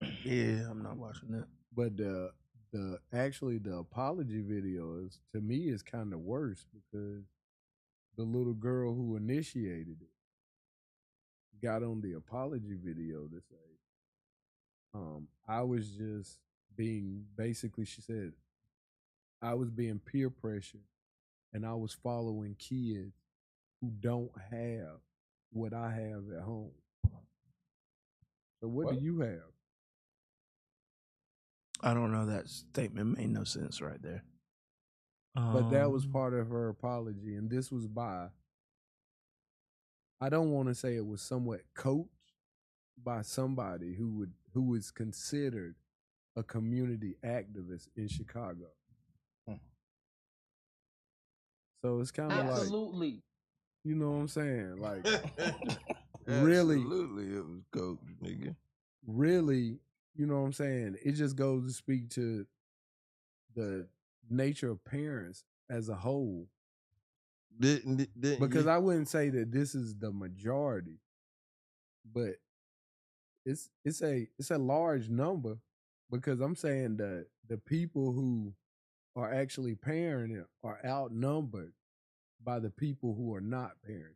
watch. Yeah, I'm not watching that. But the apology video is, to me, is kind of worse because the little girl who initiated it got on the apology video to say, I was just being, basically, she said, I was being peer pressured and I was following kids who don't have what I have at home. So what do you have? I don't know. That statement made no sense right there. But that was part of her apology, and this was by, I don't want to say it was somewhat coached by somebody who is considered a community activist in Chicago. So it's kind of like, absolutely. You know what I'm saying? Like, really, absolutely, it was coach, nigga. Really, you know what I'm saying? It just goes to speak to the nature of parents as a whole. Because I wouldn't say that this is the majority, but it's a large number, because I'm saying that the people who are actually parenting are outnumbered by the people who are not parenting.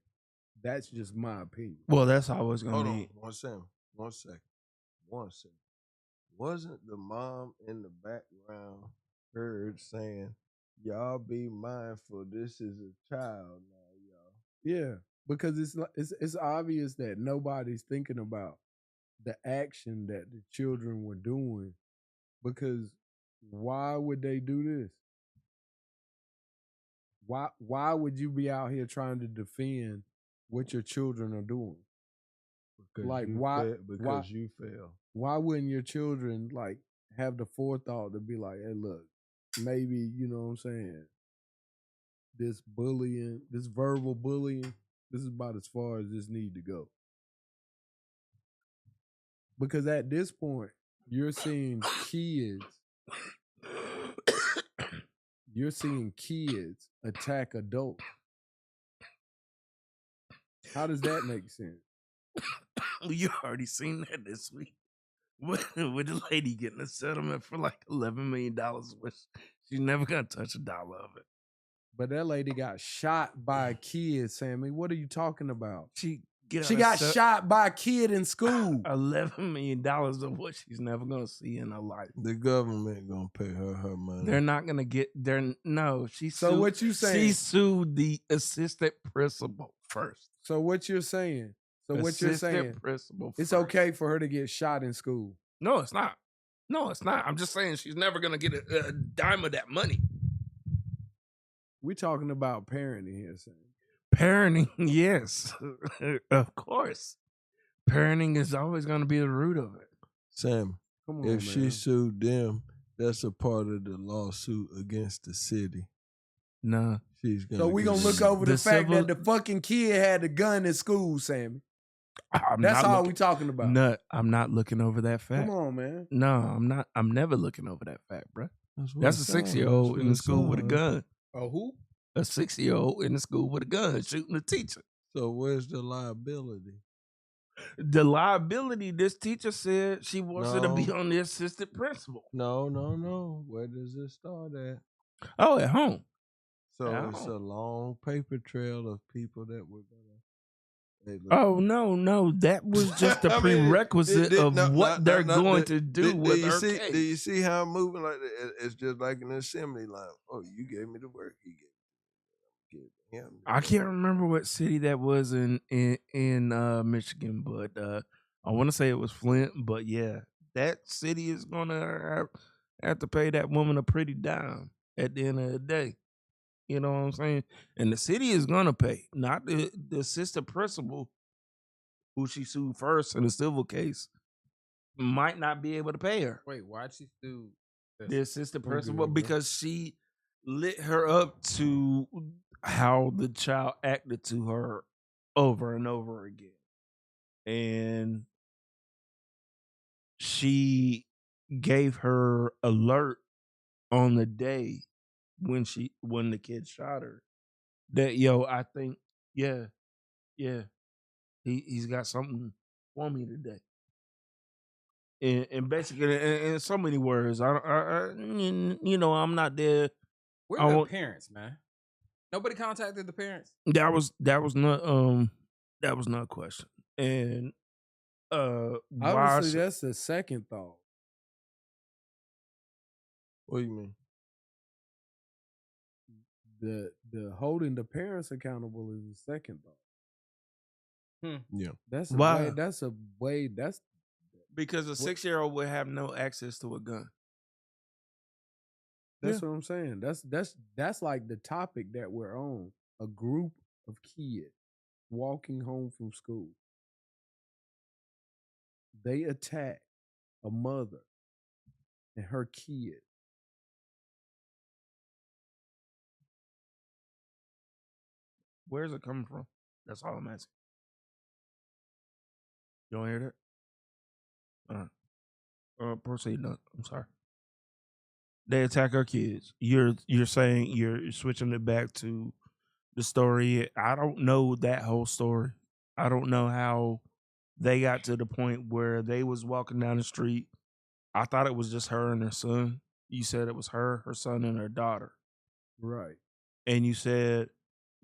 That's just my opinion. Well, that's always going to be. Hold on, one second. Wasn't the mom in the background heard saying, "Y'all be mindful, this is a child now, y'all"? Yeah, because it's obvious that nobody's thinking about the action that the children were doing, because why would they do this? Why would you be out here trying to defend what your children are doing? Because you fail. Why wouldn't your children like have the forethought to be like, hey, look, maybe, you know what I'm saying, this bullying, this verbal bullying, this is about as far as this need to go. Because at this point, you're seeing kids attack adults. How does that make sense? You already seen that this week. With the lady getting a settlement for like $11 million, which she's never gonna touch a dollar of it. But that lady got shot by a kid, Sammy. What are you talking about? She got shot by a kid in school. $11 million of what she's never gonna see in her life. The government gonna pay her money. They're not gonna get there. No, So what you saying? She sued the assistant principal first. So what you're saying? Principal it's first. Okay for her to get shot in school? No, it's not. I'm just saying she's never gonna get a dime of that money. We're talking about parenting here, Sam. Parenting, yes, of course. Parenting is always going to be the root of it. Sam, come on, if she man. sued them, that's a part of the lawsuit against the city. No. So we're going to look over the fact that the fucking kid had a gun at school, Sammy. That's all we talking about. No, I'm not looking over that fact. Come on, man. No, I'm not. I'm never looking over that fact, bro. That's a 6-year-old in the school with a gun. Oh, who? A 6-year-old in the school with a gun shooting a teacher. So where's the liability? The liability, this teacher said she wants her to be on the assistant principal. No. Where does it start at? Oh, at home. So it's a long paper trail of people that were gonna. Oh no! That was just a prerequisite of what they're going to do with her case. Do you see how I'm moving like that? It's just like an assembly line. Oh, you gave me the work. You gave him. I can't remember what city that was in Michigan, but I want to say it was Flint. But yeah, that city is gonna have to pay that woman a pretty dime at the end of the day. You know what I'm saying? And the city is gonna pay, not the assistant principal, who she sued first in a civil case, might not be able to pay her. Wait, why'd she sue the assistant principal? Because she lit her up to how the child acted to her over and over again. And she gave her alert on the day when the kid shot her that, I think, he's got something for me today. And basically, in so many words, I'm not there. Where I the want parents, man? Nobody contacted the parents. that was not a question. And why? Obviously, that's the second thought. What do you mean? The holding the parents accountable is the second thought. Yeah. That's Why? a way. That's Because a 6-year-old would have no access to a gun. what I'm saying. That's like the topic that we're on. A group of kids walking home from school. They attack a mother and her kid. Where's it coming from? That's all I'm asking. You don't hear that? Proceed. No, I'm sorry. They attack our kids. You're saying you're switching it back to the story. I don't know that whole story. I don't know how they got to the point where they was walking down the street. I thought it was just her and her son. You said it was her son, and her daughter. Right. And you said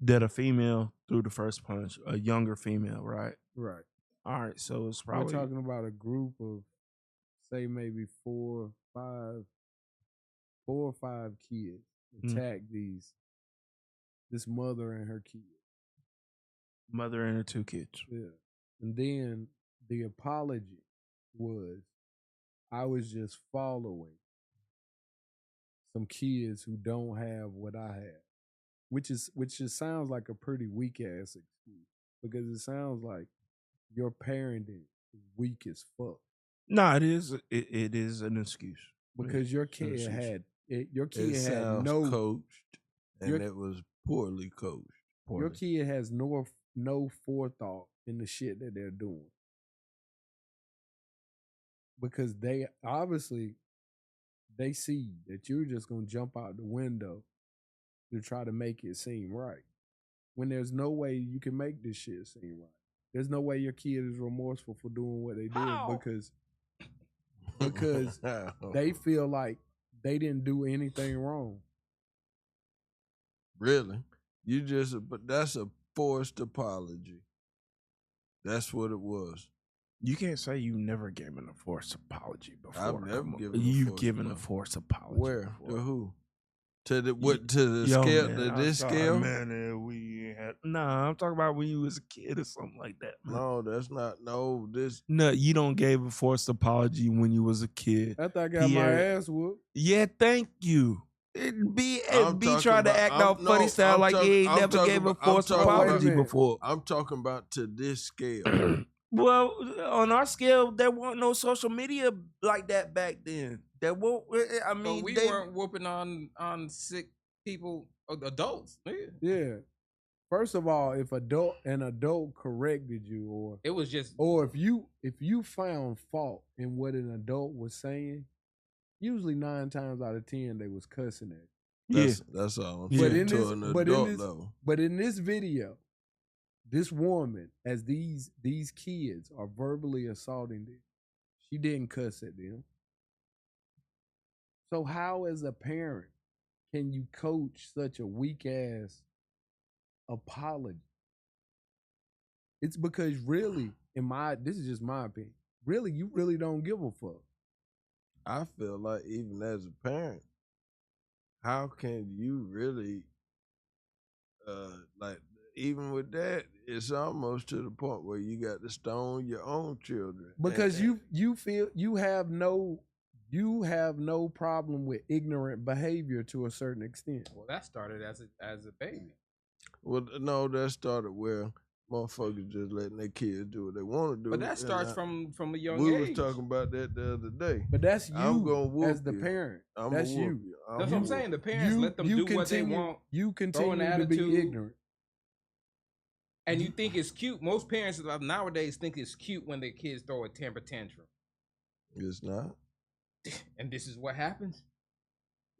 that a female threw the first punch, a younger female, right? Right. All right, so it's probably We're talking about a group of, say, maybe 4 or 5 kids attack this mother and her kid. mother and her 2 kids. Yeah. And then the apology was, I was just following some kids who don't have what I have, which just sounds like a pretty weak ass excuse, because it sounds like your parenting is weak as fuck. No, it is. It is an excuse Because your kid excuse. had It had sounds no coached, and your- it was poorly coached. your kid has no forethought in the shit that they're doing. Because they obviously they see that you're just gonna jump out the window to try to make it seem right. When there's no way you can make this shit seem right. There's no way your kid is remorseful for doing what they did How? because they feel like they didn't do anything wrong. Really? But that's a forced apology. That's what it was. You can't say you never given a forced apology before. I've never Come on. given a You've forced given a apology. forced apology. Where? before. To who? To the what? To the Yo, scale? man, To I'm this sorry, scale? man. We had I'm talking about when you was a kid or something like that. Man. No, that's not. No, this. No, you don't gave a forced apology when you was a kid. After I got my ass whooped. Yeah, thank you. It be I'm talking trying to about- act I'm- all funny no, style I'm like talk- you ain't I'm never talking gave a about- I'm forced talking about- apology Wait a minute. before. I'm talking about to this scale. Well, on our scale, there wasn't no social media like that back then. There won't. I mean, But we they weren't whooping on sick people, adults. Yeah. Yeah. First of all, if an adult corrected you, It was just or if you found fault in what an adult was saying, usually 9 times out of 10 they was cussing at you. That's all. I'm Yeah. saying But in to this- an but in adult this- level. But in this video, this woman, as these kids are verbally assaulting them, she didn't cuss at them. So how, as a parent, can you coach such a weak ass apology? It's because really, this is just my opinion. Really, you really don't give a fuck. I feel like even as a parent, how can you really, like, even with that, it's almost to the point where you got to stone your own children. Because And- you feel you have no problem with ignorant behavior to a certain extent. well, that started as a baby. Well, no, that started where motherfuckers just letting their kids do what they want to do. But that and starts I- from a young We age. was talking about that the other day. But that's I'm gonna you whoop as the you. parent. I'm That's gonna you. whoop you. That's what I'm saying. The parents let them do what they want. You throw an continue to be attitude. ignorant. And you think it's cute. Most parents of nowadays think it's cute when their kids throw a temper tantrum. It's not. And this is what happens.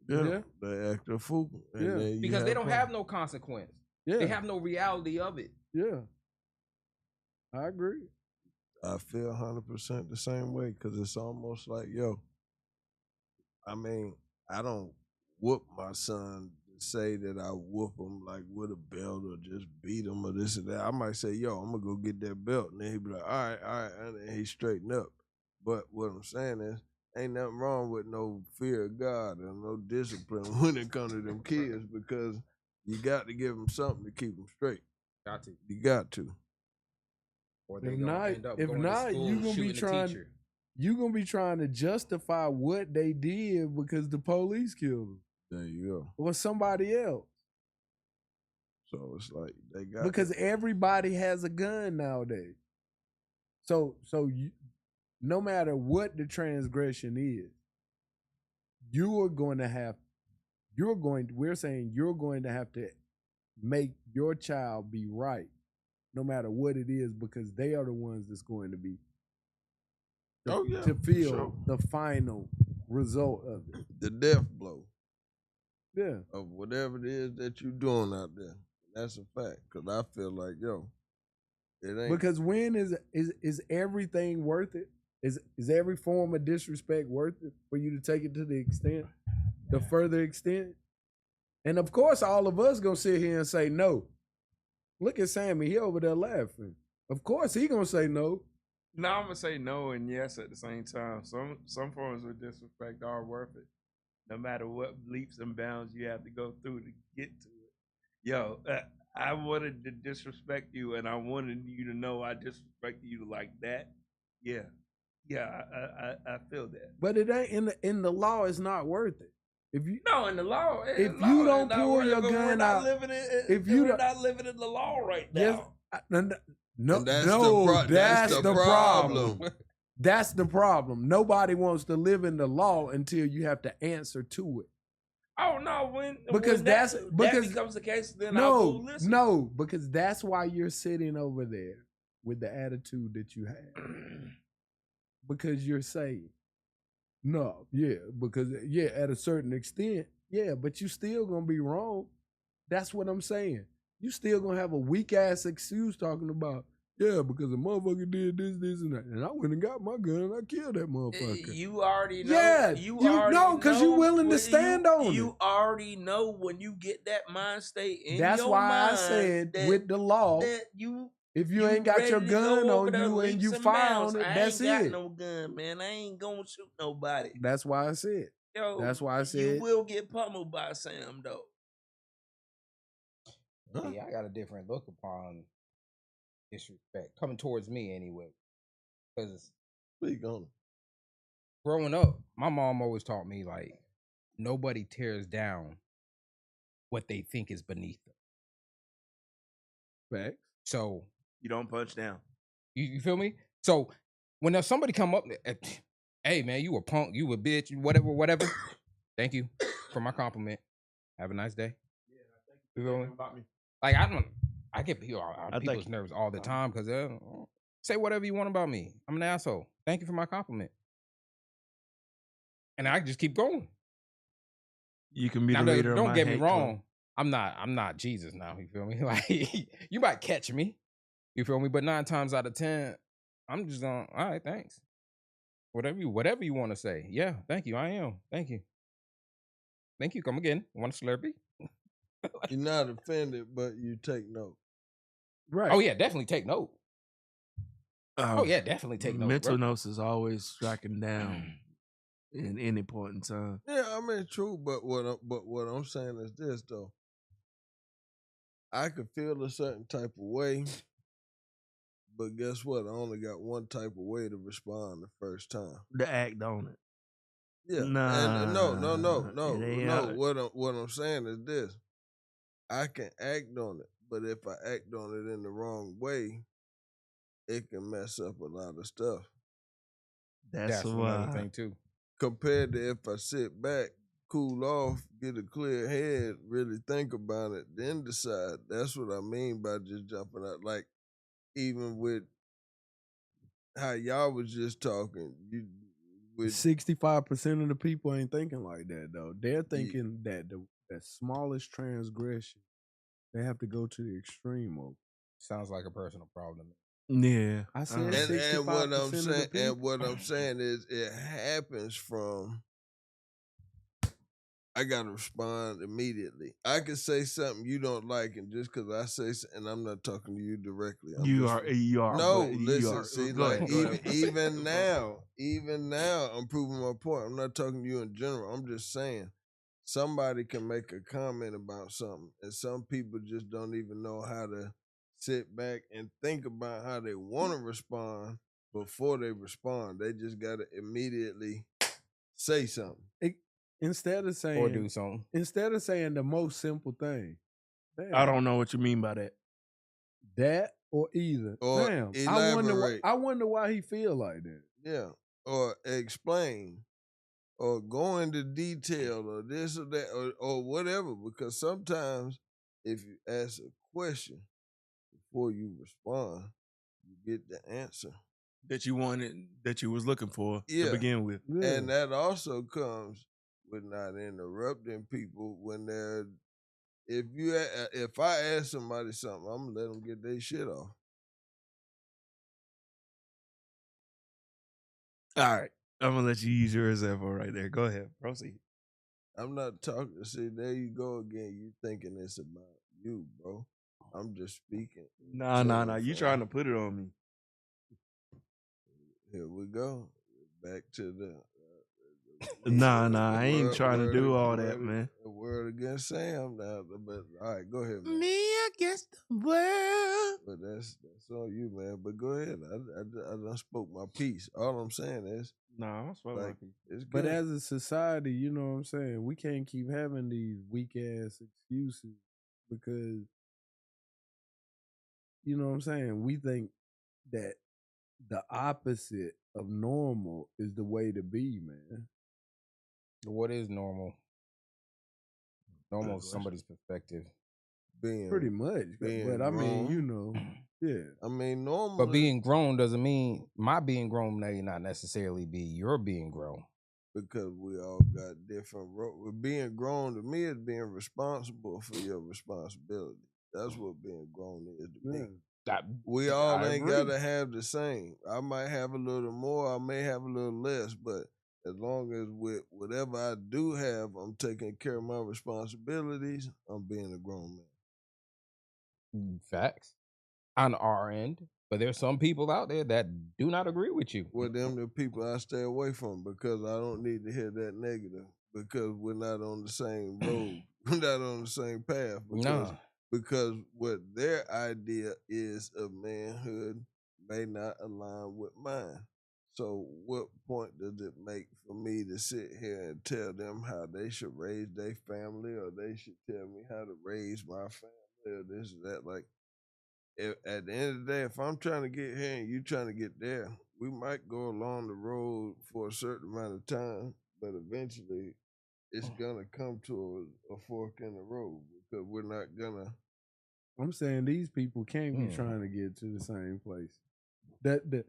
Yeah. They act a fool. And Yeah. then you Because they don't have problems. no consequence. Yeah. They have no reality of it. Yeah. I agree. I feel 100% the same way because it's almost like, yo, I mean, I don't whoop my son to say that I whoop him like with a belt or just beat him or this or that. I might say, yo, I'm gonna go get that belt. And then he'd be like, all right, and then he straighten up. But what I'm saying is, ain't nothing wrong with no fear of God or no discipline when it comes to them kids because you got to give them something to keep them straight. Got to. You got to. Or they If gonna not, end up if going not, to school you gonna be shooting the trying. teacher. You gonna be trying to justify what they did because the police killed them There you go. or somebody else. So it's like they got Because everybody has a gun nowadays. So you, no matter what the transgression is, we're saying you're going to have to make your child be right, no matter what it is, because they are the ones that's going to be to feel the final result of it. the death blow. Yeah. Of whatever it is that you're doing out there. That's a fact. Cause I feel like, yo, it ain't Because when is everything worth it? Is every form of disrespect worth it for you to take it to the further extent? And of course, all of us gonna sit here and say no. Look at Sammy, he over there laughing. Of course, he gonna say no. No, I'm gonna say no and yes at the same time. Some forms of disrespect are worth it, no matter what leaps and bounds you have to go through to get to it. Yo, I wanted to disrespect you, and I wanted you to know I disrespected you like that. Yeah, I feel that. But it ain't in the law. It's not worth it. If you No, in the law, if you don't pull your gun out, if you're not living in the law right now. Yes, that's the problem. That's the problem. Nobody wants to live in the law until you have to answer to it. Oh no, because that becomes the case, then I will listen. No, because that's why you're sitting over there with the attitude that you have. Because you're saying, no, yeah, because at a certain extent, yeah, but you still gonna be wrong. That's what I'm saying. You still gonna have a weak ass excuse talking about, yeah, because the motherfucker did this, and that. And I went and got my gun and I killed that motherfucker. You already know. Yeah, you know, because you're willing to stand on it. You already know when you get that mind state in That's your why mind I said that, with the law, that if you ain't got your gun on you and you found it, that's it. I ain't got no gun, man. I ain't gonna shoot nobody. That's why I said. Yo, that's why I said. You will get pummeled by Sam, though. Huh? Yeah, I got a different look upon disrespect coming towards me anyway. Because growing up, my mom always taught me like nobody tears down what they think is beneath them. Facts. So you don't punch down. You feel me? So when there's somebody come up, hey man, you a punk, you a bitch, whatever. Thank you for my compliment. Have a nice day. Yeah, thank you for about me. Like I get people's nerves all the time because say whatever you want about me. I'm an asshole. Thank you for my compliment. And I just keep going. You can be the leader of my Don't get me wrong. Club. I'm not Jesus now. You feel me? Like you might catch me. You feel me? But 9 times out of 10, I'm just going. All right, thanks. Whatever you want to say. Yeah, thank you. I am. Thank you. Thank you. Come again. Want a Slurpee? You're not offended, but you take note. Right. Oh yeah, definitely take note. Definitely take note. Mental notes is always striking down in any point in time. Yeah, I mean true, but what I'm saying is this though. I could feel a certain type of way, but guess what? I only got one type of way to respond the first time. To act on it. Yeah. Nah. And no. What I'm saying is this. I can act on it, but if I act on it in the wrong way, it can mess up a lot of stuff. That's another thing too. Compared to if I sit back, cool off, get a clear head, really think about it, then decide. That's what I mean by just jumping out. Like, even with how y'all was just talking, 65% of the people ain't thinking like that though. They're thinking that the smallest transgression, they have to go to the extreme of. Sounds like a personal problem. Yeah. I said Uh-huh. And what 65% I'm of the saying, people. and what I'm saying is, it happens from. I gotta respond immediately. I can say something you don't like, and just because I say, and I'm not talking to you directly. You are. No, but you listen. are. See, Go like ahead. Go ahead. even now, I'm proving my point. I'm not talking to you in general. I'm just saying, somebody can make a comment about something, and some people just don't even know how to sit back and think about how they want to respond before they respond. They just gotta immediately say something. Instead of Or saying do something. the most simple thing, damn, I don't know what you mean by that. that or either. Or Damn, elaborate. I wonder why he feel like that. Yeah. Or explain. Or go into detail or this or that or whatever. Because sometimes if you ask a question before you respond, you get the answer. That you wanted, that you was looking for Yeah. to begin with. Yeah. And that also comes with not interrupting people when they're if I ask somebody something, I'm gonna let them get their shit off. All right. I'm gonna let you use your example right there. Go ahead. Proceed. I'm not talking. See, there you go again. You thinking it's about you, bro. I'm just speaking. Nah. You trying to put it on me. Here we go. Back to the. Nah. I ain't trying to do all that, word, man. The word against Sam now. But all right, go ahead, man. Me against the world. But that's on you, man. But go ahead. I done spoke my piece. All I'm saying is, Nah, I'm supposed like, to. it's good. But as a society, you know what I'm saying, we can't keep having these weak ass excuses because, you know what I'm saying, we think that the opposite of normal is the way to be, man. What is normal? Normal is question. somebody's perspective. being Pretty much. being But I mean, you grown. know, yeah. I mean, normally. But being grown doesn't mean my being grown may not necessarily be your being grown. Because we all got different roles. Being grown to me is being responsible for your responsibility. That's what being grown is to me. We all I ain't agree. gotta have the same. I might have a little more, I may have a little less, but as long as with whatever I do have, I'm taking care of my responsibilities, I'm being a grown man. Facts on our end, but there's some people out there that do not agree with you. Well, them the people I stay away from because I don't need to hear that negative because we're not on the same road. We're not on the same path. Because what their idea is of manhood may not align with mine. So what point does it make for me to sit here and tell them how they should raise their family or they should tell me how to raise my family or this or that? Like, at the end of the day, if I'm trying to get here and you trying to get there, we might go along the road for a certain amount of time, but eventually it's gonna come to a fork in the road because we're not gonna. I'm saying these people can't be trying to get to the same place. The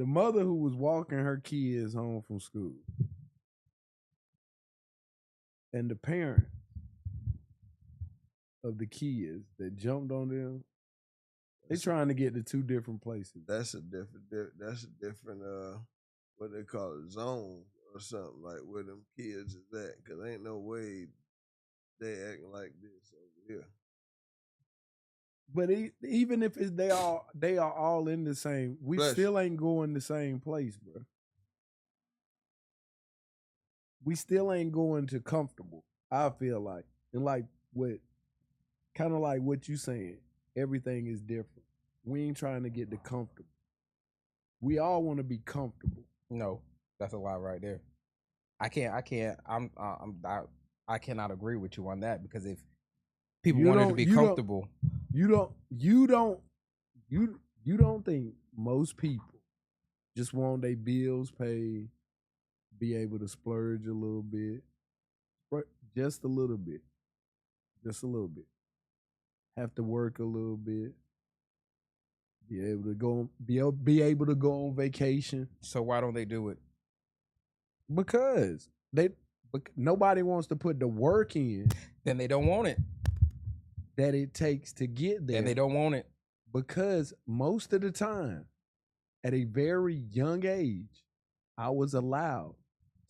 mother who was walking her kids home from school and the parent of the kids that jumped on them, they trying to get to two different places. That's a different what they call it, zone or something, like where them kids is at, because ain't no way they acting like this over here. But even if they are all in the same, we still ain't going the same place, bro. We still ain't going to comfortable. I feel like, and like what, kind of like what you saying. Everything is different. We ain't trying to get to comfortable. We all want to be comfortable. No, that's a lie right there. I cannot agree with you on that because if people wanted to be comfortable, you don't think most people just want their bills paid, be able to splurge a little bit, just a little bit, have to work a little bit, be able to go on vacation. So why don't they do it? Because nobody wants to put the work in. Then they don't want it. That it takes to get there. And they don't want it. because most of the time, at a very young age, I was allowed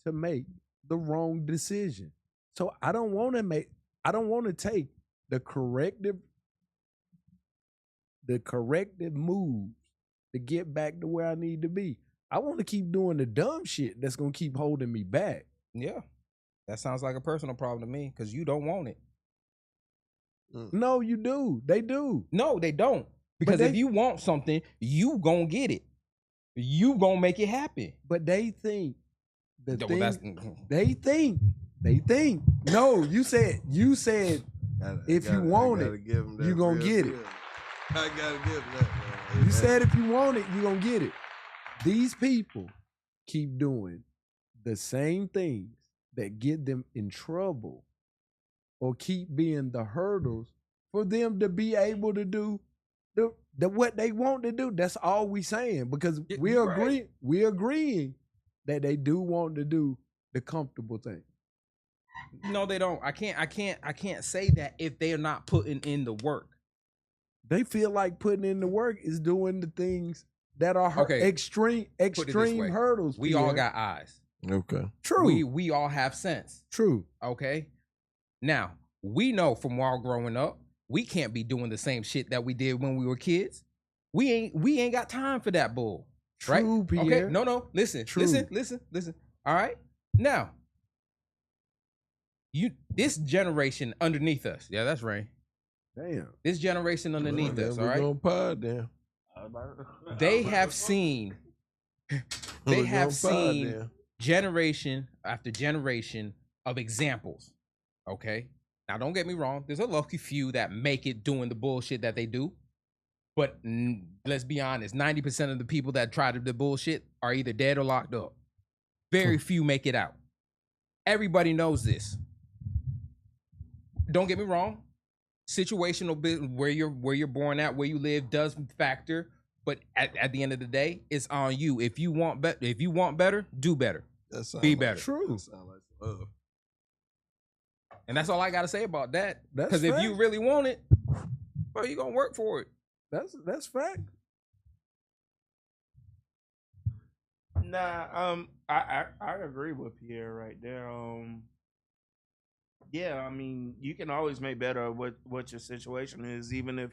to make the wrong decision. So I don't want to take the corrective moves to get back to where I need to be. I want to keep doing the dumb shit that's gonna keep holding me back. Yeah. That sounds like a personal problem to me because you don't want it. No, you do. They do. No, they don't. Because if you want something, you gonna get it. You gonna make it happen. But they think they They think. No, you said if you want it, you gonna get it. I gotta give them that, man. You said if you want it, you gonna get it. These people keep doing the same things that get them in trouble or keep being the hurdles for them to be able to do the what they want to do. That's all we saying, because we're agreeing that they do want to do the comfortable thing. No, they don't. I can't say that if they are not putting in the work. They feel like putting in the work is doing the things that are extreme hurdles. We all got eyes. Okay. True. We all have sense. True. Okay. Now, we know from while growing up, we can't be doing the same shit that we did when we were kids. We ain't got time for that bull. Right? True, Pierre. Okay. No. Listen. True. Listen. All right. Now, this generation underneath us. Yeah, that's right. Damn. This generation underneath us, all right? We're pod then. They have seen generation after generation of examples. Okay? Now don't get me wrong, there's a lucky few that make it doing the bullshit that they do. But let's be honest, 90% of the people that try to do the bullshit are either dead or locked up. Very few make it out. Everybody knows this. Don't get me wrong. Situational where you're born at, where you live does factor, but at the end of the day, it's on you. If you want better, do better. Be better. True. And that's all I gotta say about that. That's because if you really want it, well, you gonna work for it. That's fact. Nah, I agree with Pierre right there. Yeah, I mean, you can always make better of what your situation is, even if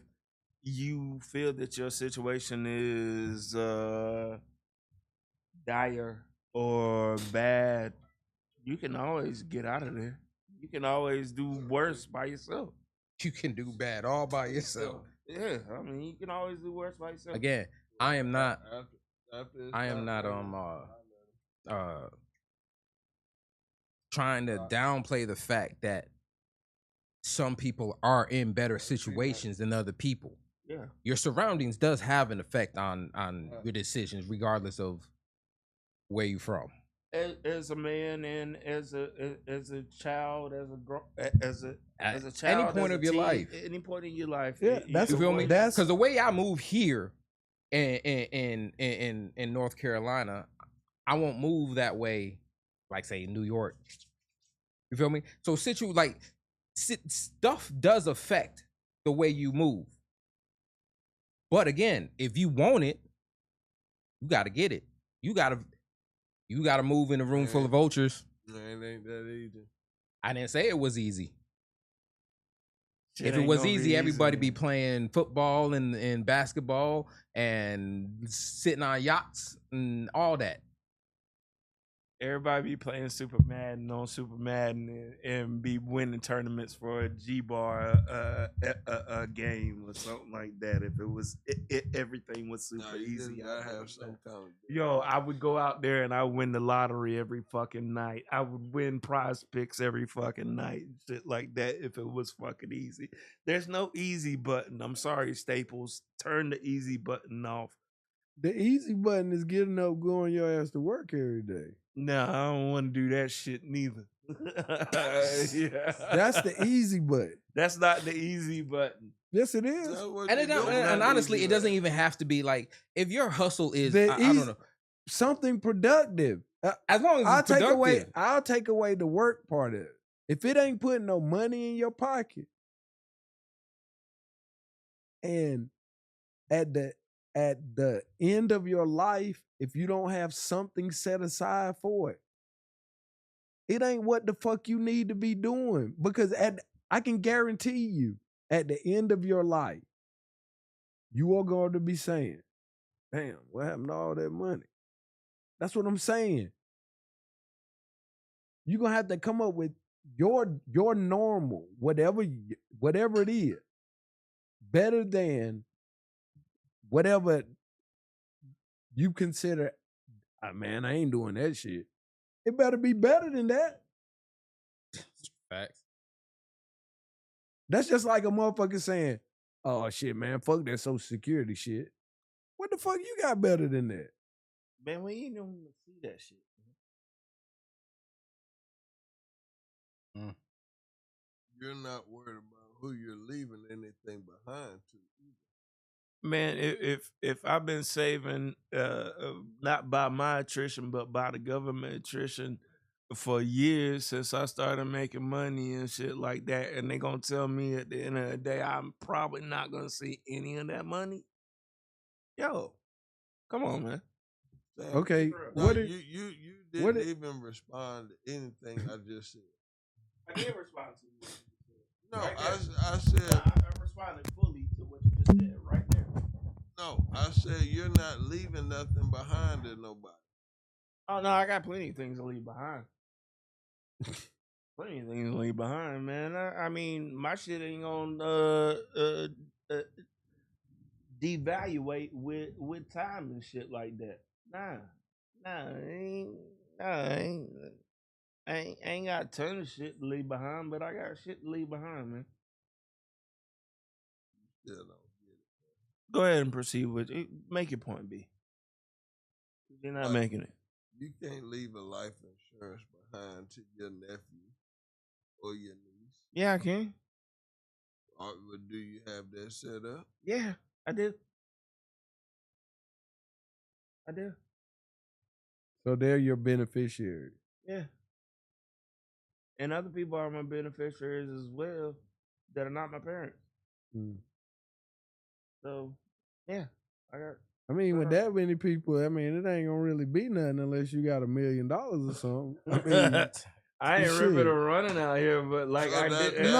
you feel that your situation is dire or bad. You can always get out of there. You can always do worse by yourself. You can do bad all by yourself. Yeah, I mean, you can always do worse by yourself. Again, I am not trying to downplay the fact that some people are in better situations than other people. Yeah. Your surroundings does have an effect on your decisions, regardless of where you're from. As a man and as a child, as a child, any point of your life, any point in your life. Yeah, you feel me? Because the way I move here in North Carolina, I won't move that way, like say New York. You feel me? So stuff does affect the way you move. But again, if you want it, you got to get it. You got to move in a room full of vultures. Man, it ain't that easy. I didn't say it was easy. If it was easy, everybody be playing football and basketball and sitting on yachts and all that. Everybody be playing Super Madden on Super Madden and be winning tournaments for a G-Bar a game or something like that. If it was everything was super easy, I have some kind of yo, I would go out there and I would win the lottery every fucking night. I would win prize picks every fucking night, shit like that. If it was fucking easy, there's no easy button. I'm sorry, Staples. Turn the easy button off. The easy button is getting up, going your ass to work every day. No, I don't want to do that shit neither. Yeah. That's the easy button. That's not the easy button. Yes, it is. And honestly, it doesn't even have to be like, if your hustle is, I don't know, something productive. As long as it's productive. I'll take away the work part of it. If it ain't putting no money in your pocket, and at the end of your life, if you don't have something set aside for it, it ain't what the fuck you need to be doing. Because I can guarantee you, at the end of your life, you are going to be saying, damn, what happened to all that money? That's what I'm saying. You're going to have to come up with your normal, whatever it is, better than whatever you consider, man, I ain't doing that shit. It better be better than that. Facts. That's just like a motherfucker saying, oh shit, man, fuck that Social Security shit. What the fuck you got better than that? Man, we ain't even see that shit. You're not worried about who you're leaving anything behind to either. Man, if I've been saving, not by my attrition, but by the government attrition for years since I started making money and shit like that, and they gonna tell me at the end of the day I'm probably not gonna see any of that money. Yo, come on, man. Sam, Okay, no, what you didn't even respond to anything I just said. I did respond to you. No, Right I said I responded fully to what you just said right there. no. I said you're not leaving nothing behind to nobody. Oh no, I got plenty of things to leave behind. Plenty of things to leave behind, man. I mean, my shit ain't gonna devaluate with time and shit like that. I ain't got a ton of shit to leave behind, but I got shit to leave behind, man. Still don't get it. Go ahead and proceed with it. Make your point, B. You're not making it. You can't leave a life insurance behind to your nephew or your niece. Yeah, I can. Or do you have that set up? Yeah, I do. So they're your beneficiaries. Yeah. And other people are my beneficiaries as well that are not my parents. Mm. So, yeah, I got. I mean, with that many people, I mean, it ain't gonna really be nothing unless you got $1 million or something. I mean, I ain't shit. ripping or running out here, but like So I that- did. No.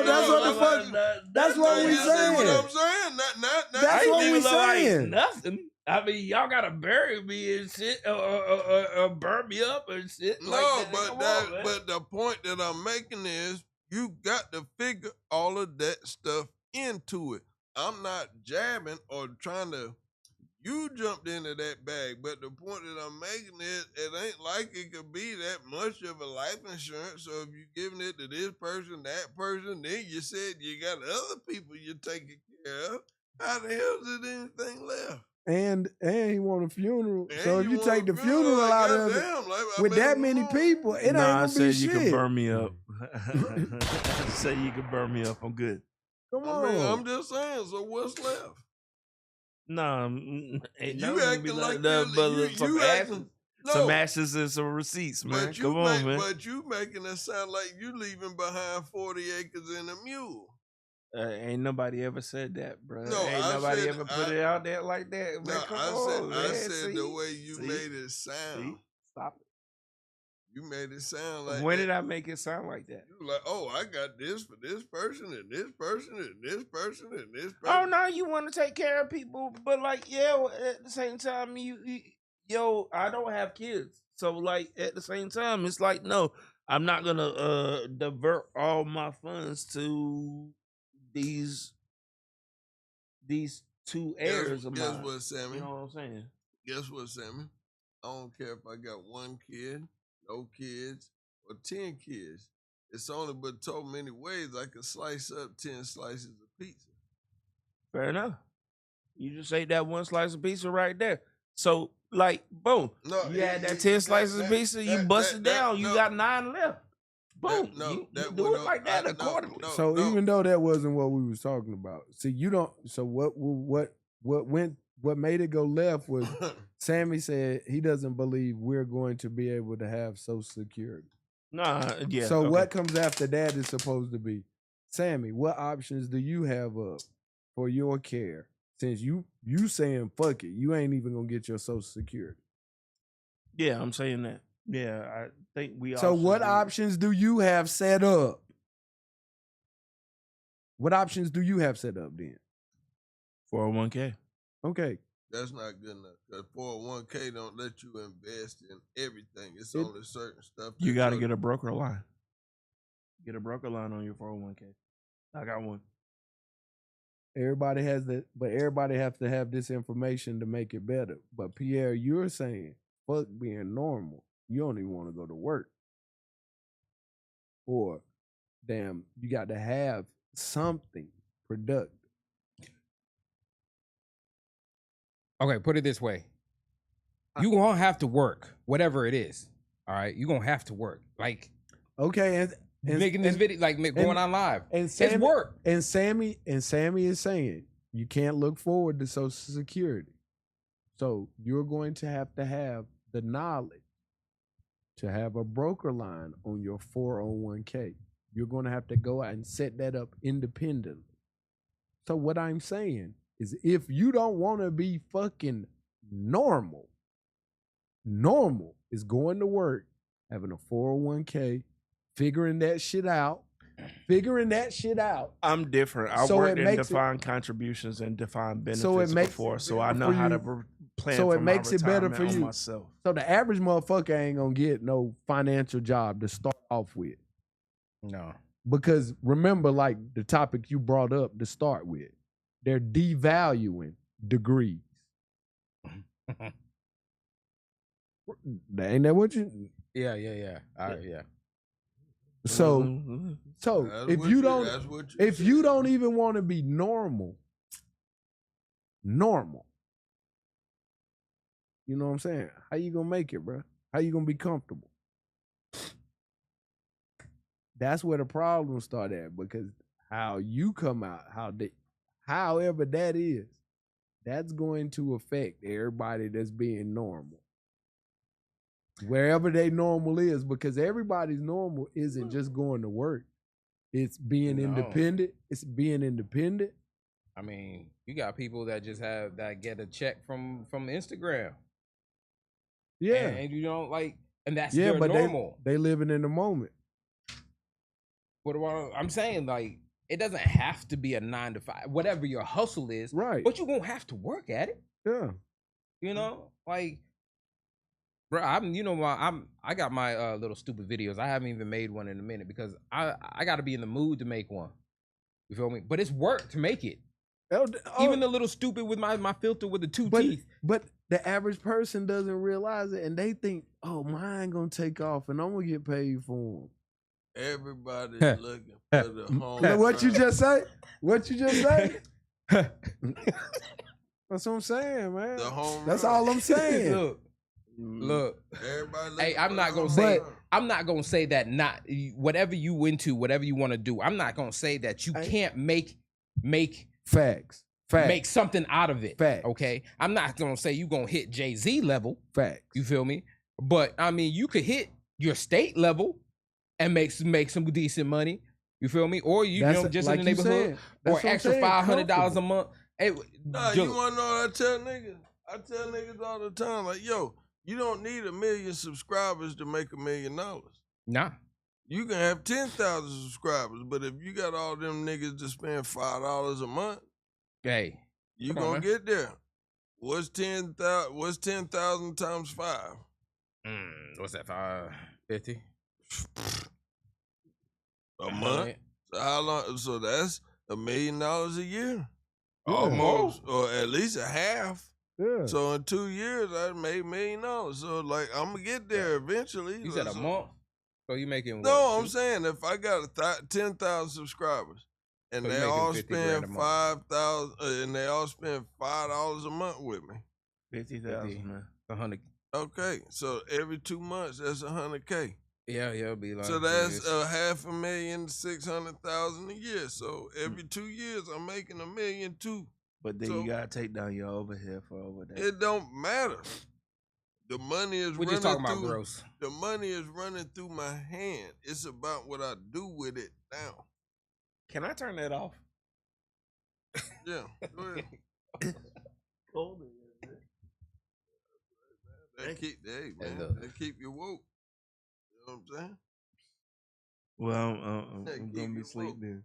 That's what the fuck. That's what we You see what saying. I'm saying? That's I what ain't we even look like saying. nothing. I mean, y'all gotta bury me and shit, or burn me up and shit. No, like that. but Come that on, man. but the point that I'm making is you got to figure all of that stuff into it. I'm not jabbing or trying to. You jumped into that bag, but the point that I'm making is it ain't like it could be that much of a life insurance. So if you're giving it to this person, that person, then you said you got other people you're taking care of. How the hell is it anything left? And he want a funeral. And So if you want take a the funeral like, out of it, goddamn, like, I with better that move many on. people, it ain't Nah, I gonna be said you shit. can burn me up. I said you can burn me up. I'm good. Come I on. mean, I'm just saying. So what's left? Nah, ain't You nothing gonna be acting like nothing but some ashes, no, some ashes and some receipts, man. but you Come on, man. But you making it sound like you leaving behind 40 acres and a mule. Ain't nobody ever said that, bro. No, ain't I nobody said- ever put it out there like that. Man, No, come I on, man. said the See? way you See? made it sound. See? Stop it. You made it sound like When that. did I make it sound like that? You like, oh, I got this for this person and this person and this person and this person. Oh no, you want to take care of people, but like, yeah, at the same time, yo, I don't have kids, so like, at the same time, it's like, no, I'm not gonna divert all my funds to these two heirs of Guess mine. what, Sammy? You know what I'm saying? Guess what, Sammy? I don't care if I got 1 kid, no kids, or 10 kids. It's only but so many ways I can slice up 10 slices of pizza. Fair enough. You just ate that one slice of pizza right there. So, like, boom. No, you had that 10 slices of pizza, you bust it down, you got 9 left. Boom. You do it like that accordingly. So even though that wasn't what we was talking about, see, you don't. So what made it go left was Sammy said he doesn't believe we're going to be able to have Social Security. Nah, yeah. So what comes after that is supposed to be, Sammy, what options do you have up for your care, since you saying fuck it, you ain't even gonna get your Social Security. Yeah, I'm saying that. Yeah, I think we. So all what should do- options do you have set up? What options do you have set up then? 401k. Okay. That's not good enough. Because 401k don't let you invest in everything. It's only certain stuff. You got to get a broker line. Get a broker line on your 401k. I got one. Everybody has that, but everybody has to have this information to make it better. But Pierre, you're saying fuck being normal. You don't even want to go to work. Or damn, you got to have something productive. Okay, put it this way. You gonna have to work, whatever it is. All right, you gonna have to work. Like, okay, and making this video, like going on live. And Sammy, it's work. And Sammy is saying you can't look forward to Social Security. So you're going to have the knowledge to have a broker line on your 401k. You're going to have to go out and set that up independently. So what I'm saying is if you don't want to be fucking normal is going to work, having a 401k, figuring that shit out. I'm different. I worked in defined contributions and defined benefits before, so I know how to plan so for it makes my it better for retirement you. myself. So the average motherfucker ain't gonna get no financial job to start off with. No. Because remember, like the topic you brought up to start with, they're devaluing degrees. Ain't that what you? Yeah. All right, yeah. So That's if what you you- don't, that's what you if said. you don't even want to be normal, you know what I'm saying? How you gonna make it, bro? How you gonna be comfortable? That's where the problem start at, because how you come out, however that is, that's going to affect everybody that's being normal. Wherever they normal is, because everybody's normal isn't just going to work. It's being independent. It's being independent. I mean, you got people that just get a check from Instagram. Yeah. And you don't and that's their but normal. They living in the moment. What I'm saying, like, it doesn't have to be a 9 to 5, whatever your hustle is. Right. But you won't have to work at it. Yeah. You know, like, bro, I got my little stupid videos. I haven't even made one in a minute because I got to be in the mood to make one. You feel me? But it's work to make it. Even the little stupid with my filter with the two teeth. But the average person doesn't realize it, and they think, "Oh, mine gonna take off, and I'm gonna get paid for them." Everybody's looking for the home. What you just say? What you just say? That's what I'm saying, man. The home That's run. all I'm saying. Look. Everybody. Hey, I'm not gonna say that not whatever you into, whatever you want to do. I'm not gonna say that you can't make facts. Make something out of it. Facts. Okay. I'm not gonna say you gonna hit Jay-Z level. Facts. You feel me? But I mean, you could hit your state level and make some decent money. You feel me? Or you know, just like in the neighborhood, or extra $500 a month. Hey, nah, you wanna know what I tell niggas? I tell niggas all the time, like, yo, you don't need 1 million subscribers to make $1 million. Nah. You can have 10,000 subscribers, but if you got all them niggas to spend $5 a month, hey, you gonna get there. What's 10,000? What's 10,000 times 5? What's that? 550 a month. So how long? So that's $1 million a year, almost, or at least a half. Yeah. So in 2 years, I made $1 million. So like, I'm gonna get there eventually. You said a month. So you making what? No, I'm saying if I got 10,000 subscribers and So they you all making spend 50 grand a month. 5,000, and they all spend $5 a month with me. 50,000, man. 100. Okay, so every 2 months, that's $100K. Yeah, it'll be like. So that's $500,000, 600,000 a year. So every 2 years, I'm making $1 million too. But then you gotta take down your overhead for over that. It don't matter. The money is We're running just talking about through, gross. The money is running through my hand. It's about what I do with it now. Can I turn that off? Yeah, go ahead. Cold in here, man. That keep, hey man, look. that keep you woke. You know what I'm saying? Well, That I'm keep gonna be you asleep woke. then.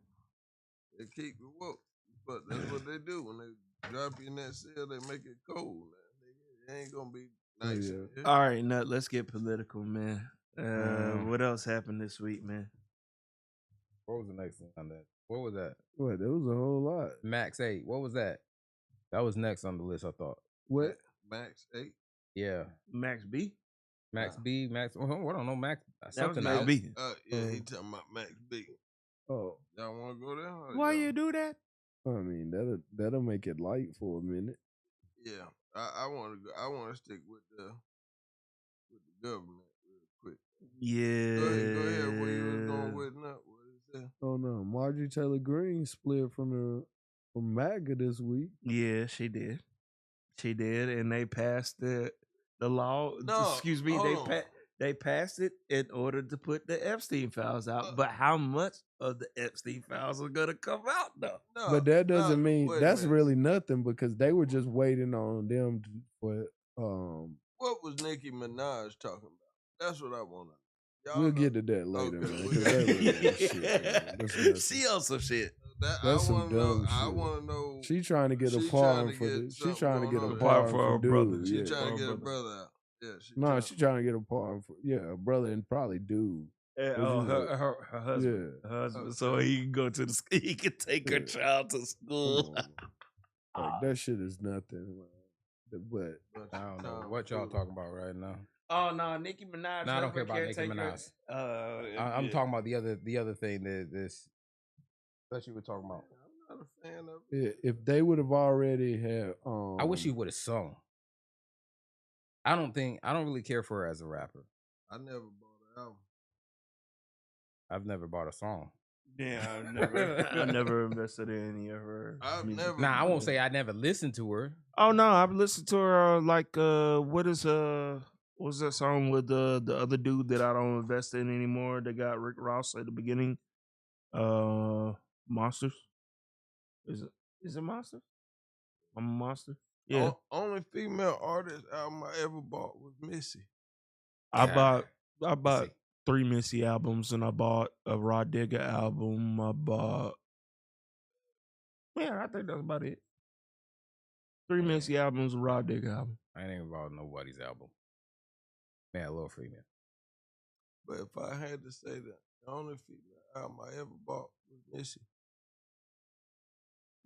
They keep you woke. But that's what they do when they drop you in that cell. They make it cold. Man. It ain't gonna be nice. yeah. in here. All right, Nut, let's get political, man. Mm. What else happened this week, man? What was the next thing on that? What was that? What? There was a whole lot. Max 8. What was that? That was next on the list, I thought. What? Max 8. Yeah. Max B? Max B, Max. I don't know. Max. That was Something Max else. B. Yeah, he talking about Max B. Oh, Y'all want to go there? Or Why y'all- you do that? I mean that'll make it light for a minute. Yeah, I want to go. I want to stick with the government real quick. Yeah. Go ahead. Where you was going with now? What is that? Oh no, Marjorie Taylor Greene split from MAGA this week. Yeah, she did. She did, and they passed the law. No, Excuse me. hold on. They passed it in order to put the Epstein files out. Uh, but how much of the Epstein files are gonna come out though? No, But that doesn't no, mean wait a that's minute. really nothing because they were just waiting on them for What was Nicki Minaj talking about? That's what I want to know. we'll get to that later, Okay, man. we 'Cause got- that really ain't shit, man. That's nothing. She on some shit. That, That's I some want to know. dumb I shit. want to know. She trying to get a She pardon trying to for get the. She something trying to going get on a there. pardon For her for brother. dude. She Yeah. trying to get her brother. brother out. Yeah, No, she trying to get a pardon for a brother and probably dude. Yeah, But you know- her husband. Yeah. Her husband. Okay. So he can go to the he can take her Yeah. child to Come school. on, man. Like that shit is nothing. Man. But I don't know what y'all talking about right now. Oh no, Nicki Minaj. No, I don't care about can't Nicki take her- Minaj. I'm yeah. talking about the other thing that you were talking about. I'm not a fan of it. if they would have already had, I wish you would have sung. I don't really care for her as a rapper. I never bought an album. I've never bought a song. Yeah, I never invested in any of her. I've music. never. Nah, I won't say I never listened to her. Oh no, I've listened to her. What's that song with the other dude that I don't invest in anymore? That got Rick Ross at the beginning. Monsters. Is it Monsters? I'm a monster. Yeah, Only female artist album I ever bought was Missy. I God. bought See. 3 Missy albums, and I bought a Rod Digger album. I think that's about it. 3 Missy albums, a Rod Digger album. I ain't even bought nobody's album. Man, I love female. But if I had to say that, the only female album I ever bought was Missy.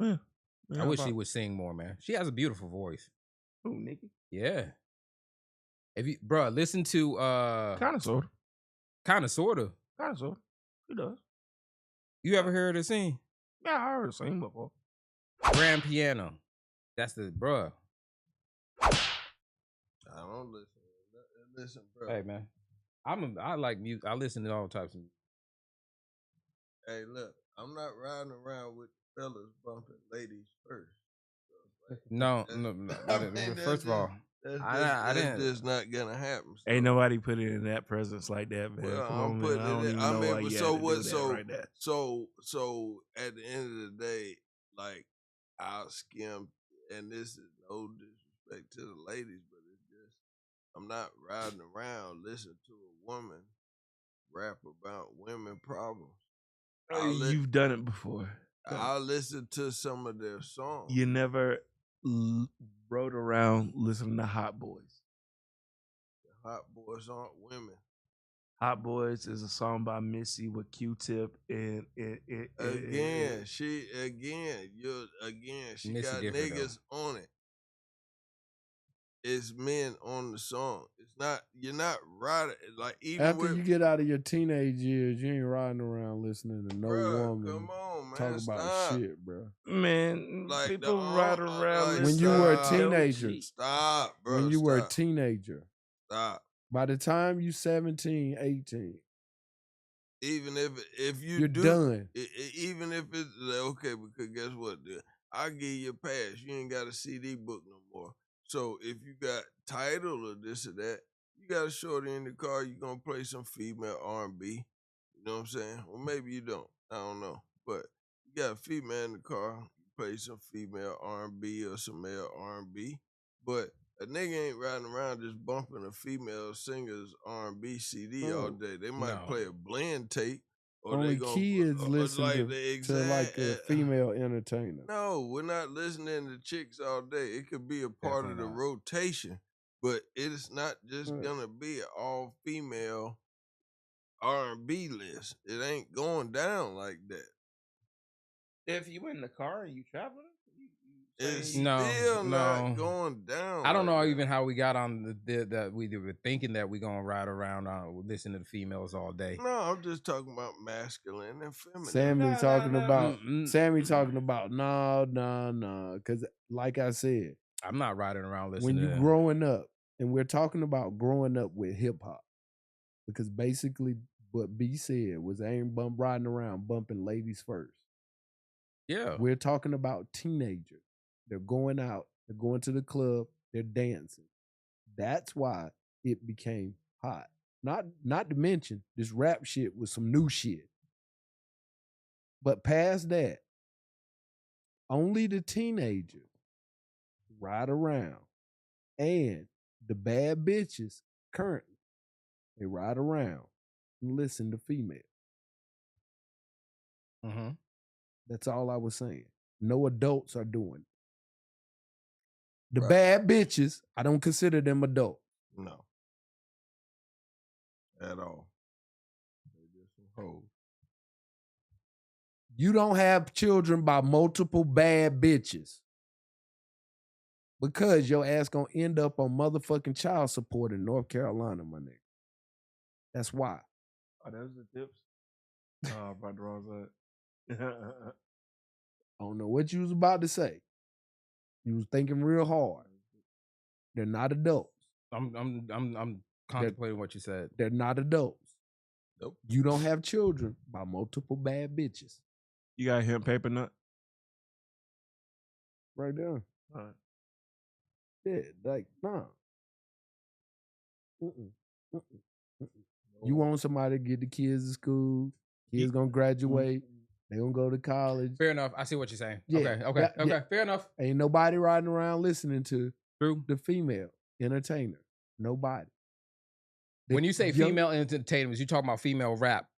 Yeah. I wish she would sing more, man. She has a beautiful voice. Who, Nicki? Yeah. If you, bro, listen to Kind of, sort of. kind of, sort of. Kind of, sort of. She does. You ever heard her sing? Yeah, I heard her sing before. Grand piano. That's the bruh. I don't listen. Listen, bro. Hey man, I like music. I listen to all types of music. Hey, look, I'm not riding around with fellas bumping ladies first. So, like, No. I mean, First of all, that's didn't- just not gonna happen. So. Ain't nobody put it in that presence like that, man. Well, Come I'm on, putting man. I don't it in. even I know mean, why you so had to what? do that So, right there. so at the end of the day, like I'll skim, and this is no disrespect to the ladies, but it's just I'm not riding around listening to a woman rap about women problems. You've done it before. I'll listen to some of their songs. You never rode around listening to Hot Boys. Hot boys aren't women. Hot Boys is a song by Missy with Q-Tip and She Missy got different, niggas on it. It's men on the song. It's not. You're not riding like even after with, you get out of your teenage years, you ain't riding around listening to no bruh, woman Come on, man. talk Stop. about shit, bro. Man, Like people the- ride around like, When you were a stop. teenager, Stop, bro. when you were a stop. teenager, Stop. by the time you 17, 18, Even if you you're do, done. even if it's like, okay, because guess what? I give you a pass. You ain't got a CD book no more. So if you got Tidal or this or that, you got a shorty in the car. You gonna play some female R&B. You know what I'm saying? Well, maybe you don't. I don't know. But you got a female in the car. You play some female R&B or some male R&B, but a nigga ain't riding around just bumping a female singer's R&B CD all day. They might No. play a blend tape, or Only they gonna kids listen like to, the like a exact. female entertainer. No, we're not listening to chicks all day. It could be a part of the Definitely not. rotation, but it's not just Right. gonna be an all female R&B list. It ain't going down like that. If you in the car and you traveling, It's say- No, still not no. going down. I don't know like even that. how we got on that we were thinking that we gonna ride around listening to females all day. No, I'm just talking about masculine and feminine. Sammy No, talking no, no. about Mm-mm. Sammy talking about no, because like I said, I'm not riding around when listening you to growing up, and we're talking about growing up with hip hop, because basically what B said was I ain't riding around bumping ladies first. Yeah. We're talking about teenagers. They're going out, they're going to the club, they're dancing. That's why it became hot. Not to mention this rap shit was some new shit. But past that, only the teenagers ride around. And the bad bitches currently, they ride around and listen to females. Mm-hmm. That's all I was saying. No adults are doing it. The Right. bad bitches, I don't consider them adults. No. At all. They're just some hoes. You don't have children by multiple bad bitches. Because your ass gonna end up on motherfucking child support in North Carolina, my nigga. That's why. Oh, those the tips. Oh, about the wrong side. I don't know what you was about to say. You was thinking real hard. They're not adults. I'm contemplating what you said. They're not adults. Nope. You don't have children by multiple bad bitches. You got hemp paper nut? Right there. All right. Yeah, like, nah. Mm-mm. Mm-mm. Mm-mm. You want somebody to get the kids to school. Kids gonna graduate. They gonna go to college. Fair enough. I see what you're saying. Yeah, Okay. yeah. Fair enough. Ain't nobody riding around listening to True. the female entertainer. Nobody. When you say young- female entertainers, you talking about female rap.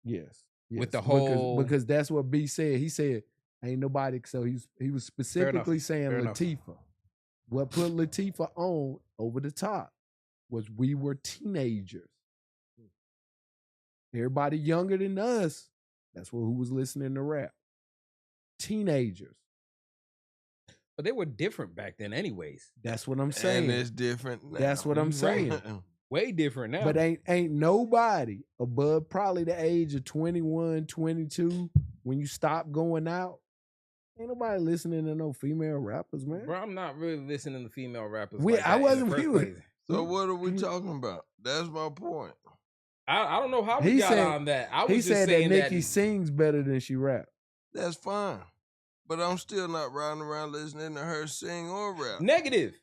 Yes. With the Because- whole- because that's what B said. He said ain't nobody. So he was specifically saying Fair enough. Latifah. What put Latifah on over the top was we were teenagers. Everybody younger than us, that's who was listening to rap. Teenagers. But they were different back then anyways. That's what I'm saying. And it's different now. That's what I'm saying. Way different now. But ain't nobody above probably the age of 21, 22, when you stop going out, ain't nobody listening to no female rappers, man. Bro, I'm not really listening to female rappers. We- like I that wasn't- in the we first were- place. So what are we talking about? That's my point. I don't know how we He got said- on that. I was He just said that saying Nicki sings better than she rap. That's fine. But I'm still not riding around listening to her sing or rap. Negative,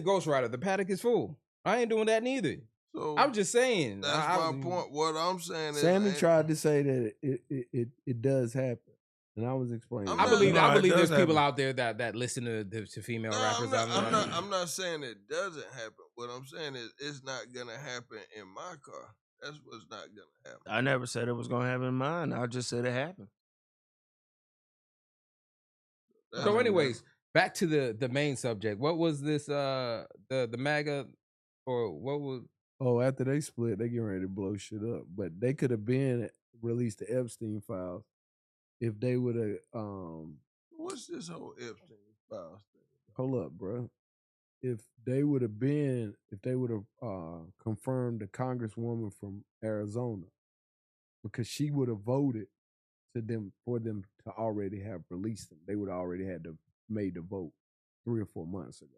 Ghost Rider. The paddock is full. I ain't doing that neither. So I'm just saying. that's my point. What I'm saying is Sammy ain't- tried to say that it does happen, and I was explaining. I'm I not- believe. no, I it believe does there's people happen. out there that listen to female No, rappers. I'm not saying it doesn't happen. What I'm saying is it's not gonna happen in my car. That's what's not gonna happen. I never said it was gonna happen in mine. I just said it happened. That's So, what- anyways, back to the main subject. What was this? The MAGA, or what was? Oh, after they split, they getting ready to blow shit up. But they could have been released the Epstein files if they would have. What's this whole Epstein files thing? Hold up, bro. If they would have confirmed the congresswoman from Arizona, because she would have voted for them to already have released them. They would have already had to made the vote 3 or 4 months ago.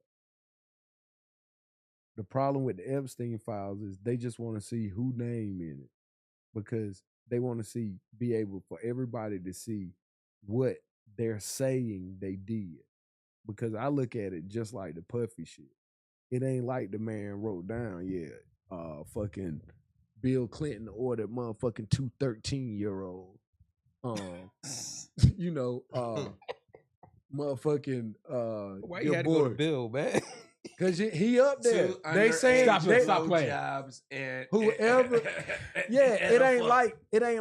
The problem with the Epstein files is they just want to see who name in it, because they want to be able for everybody to see what they're saying they did. Because I look at it just like the Puffy shit. It ain't like the man wrote down, fucking Bill Clinton ordered motherfucking 2 13-year-olds you know, motherfucking Why you your had to go to boy. Bill, man? Cause he up there. Two They saying Stop playing. jobs and whoever. Yeah, and it a ain't fuck.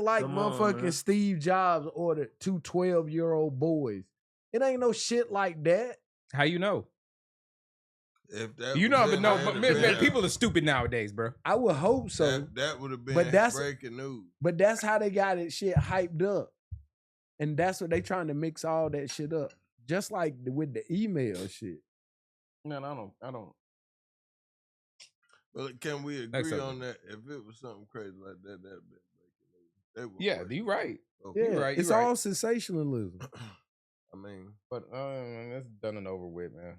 like Come on, motherfucking man. Steve Jobs ordered 2 12-year-old boys. It ain't no shit like that. How you know? If that You was don't it, even know. that'd But have man, been- people are stupid nowadays, bro. I would hope so. that would have been But that's- breaking news. But that's how they got it shit hyped up. And that's what they trying to mix all that shit up. Just like with the email shit. Man, I don't. Well, can we agree Next on subject. that? If it was something crazy like that, that'd been breaking news. They were Yeah, breaking you right. news. Yeah, You right, you it's right. all sensationalism. I mean, But that's done and over with, man.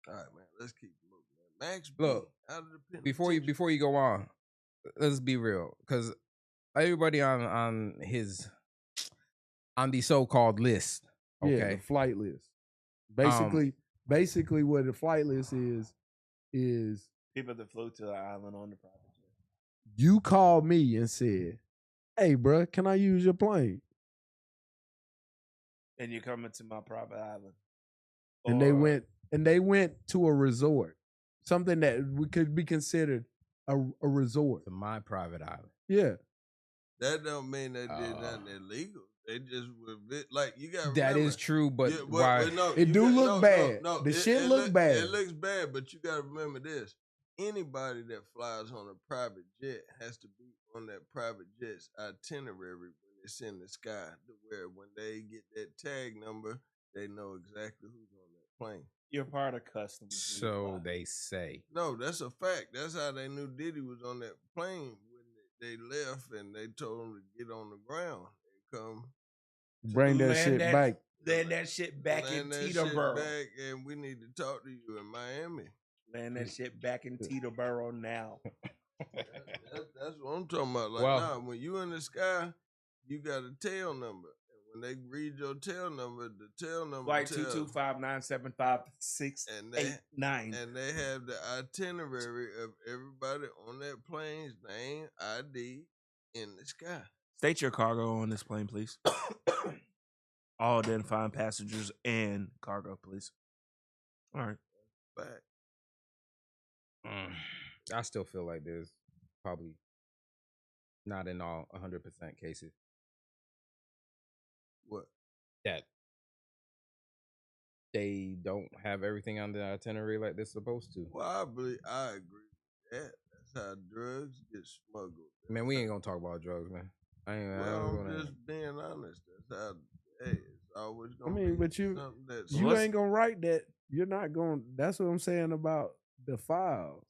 all right, man. Let's keep moving. Man. Max, B, Look, out of the penitentiary. Before you go on, let's be real, because everybody on the so-called list, Yeah, okay, the flight list. Basically what the flight list is People that flew to the island on the private jet. you called me and said, "Hey, bro, can I use your plane?" And you're coming to my private island. And they went to a resort, something that could be considered a resort. to my private island. Yeah, That don't mean they did nothing illegal. They just were like you got. That is true, but Yeah, why? no, It you do got- look no, bad. No, The shit look bad. It looks bad, but you got to remember this: anybody that flies on a private jet has to be on that private jet's itinerary when it's in the sky, to where when they get that tag number, they know exactly who's on that plane. You're part of customs. So they say. No, that's a fact. That's how they knew Diddy was on that plane when they left, and they told him to get on the ground and come. bring that shit back. Land that shit back in Land that shit Teterboro. back, and we need to talk to you in Miami. Land that shit back in Teterboro now. That's what I'm talking about. Like, Well- nah, when you in the sky, you got a tail number. And when they read your tail number, the tail number Flight tells- 225-975-689. and they have the itinerary of everybody on that plane's name, ID, in the sky. State your cargo on this plane, please. All identifying passengers and cargo, please. All right. Fact. I still feel like there's probably not in all 100% cases What? that they don't have everything on the itinerary like they're supposed to. Well, I agree with that. That's how drugs get smuggled. Man, we ain't gonna talk about drugs, man. I ain't Well, gonna. I'm just being honest. That's how. Hey, it's always I gonna mean, be but you something that's you ain't gonna write that. You're not gonna. That's what I'm saying about the files.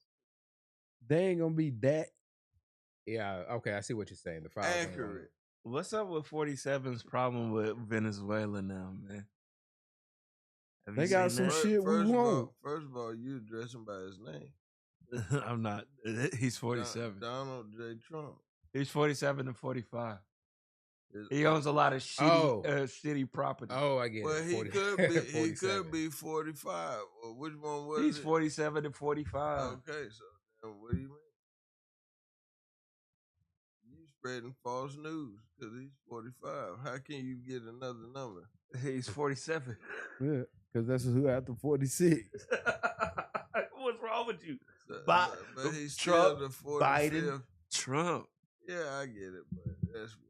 They ain't gonna be that. Yeah, okay, I see what you're saying. The files ain't gonna- accurate. What's up with 47's problem with Venezuela now, man? Have They you got seen some that? shit we want. First of all, you address him by his name. I'm not. He's 47. Donald J. Trump. He's 47 and 45. Is- He owns a lot of shitty property. Oh, I get Well, it. he 40 could be. He 47. could be 45. Or which one was He's it? 47 and 45. Okay, so now what do you mean? You spreading false news because he's 45. How can you get another number? He's 47. Yeah, because that's who after 46. What's wrong with you? So- Bi- but he's Trump, still the 45th. Biden, Trump. Yeah, I get it, but that's right.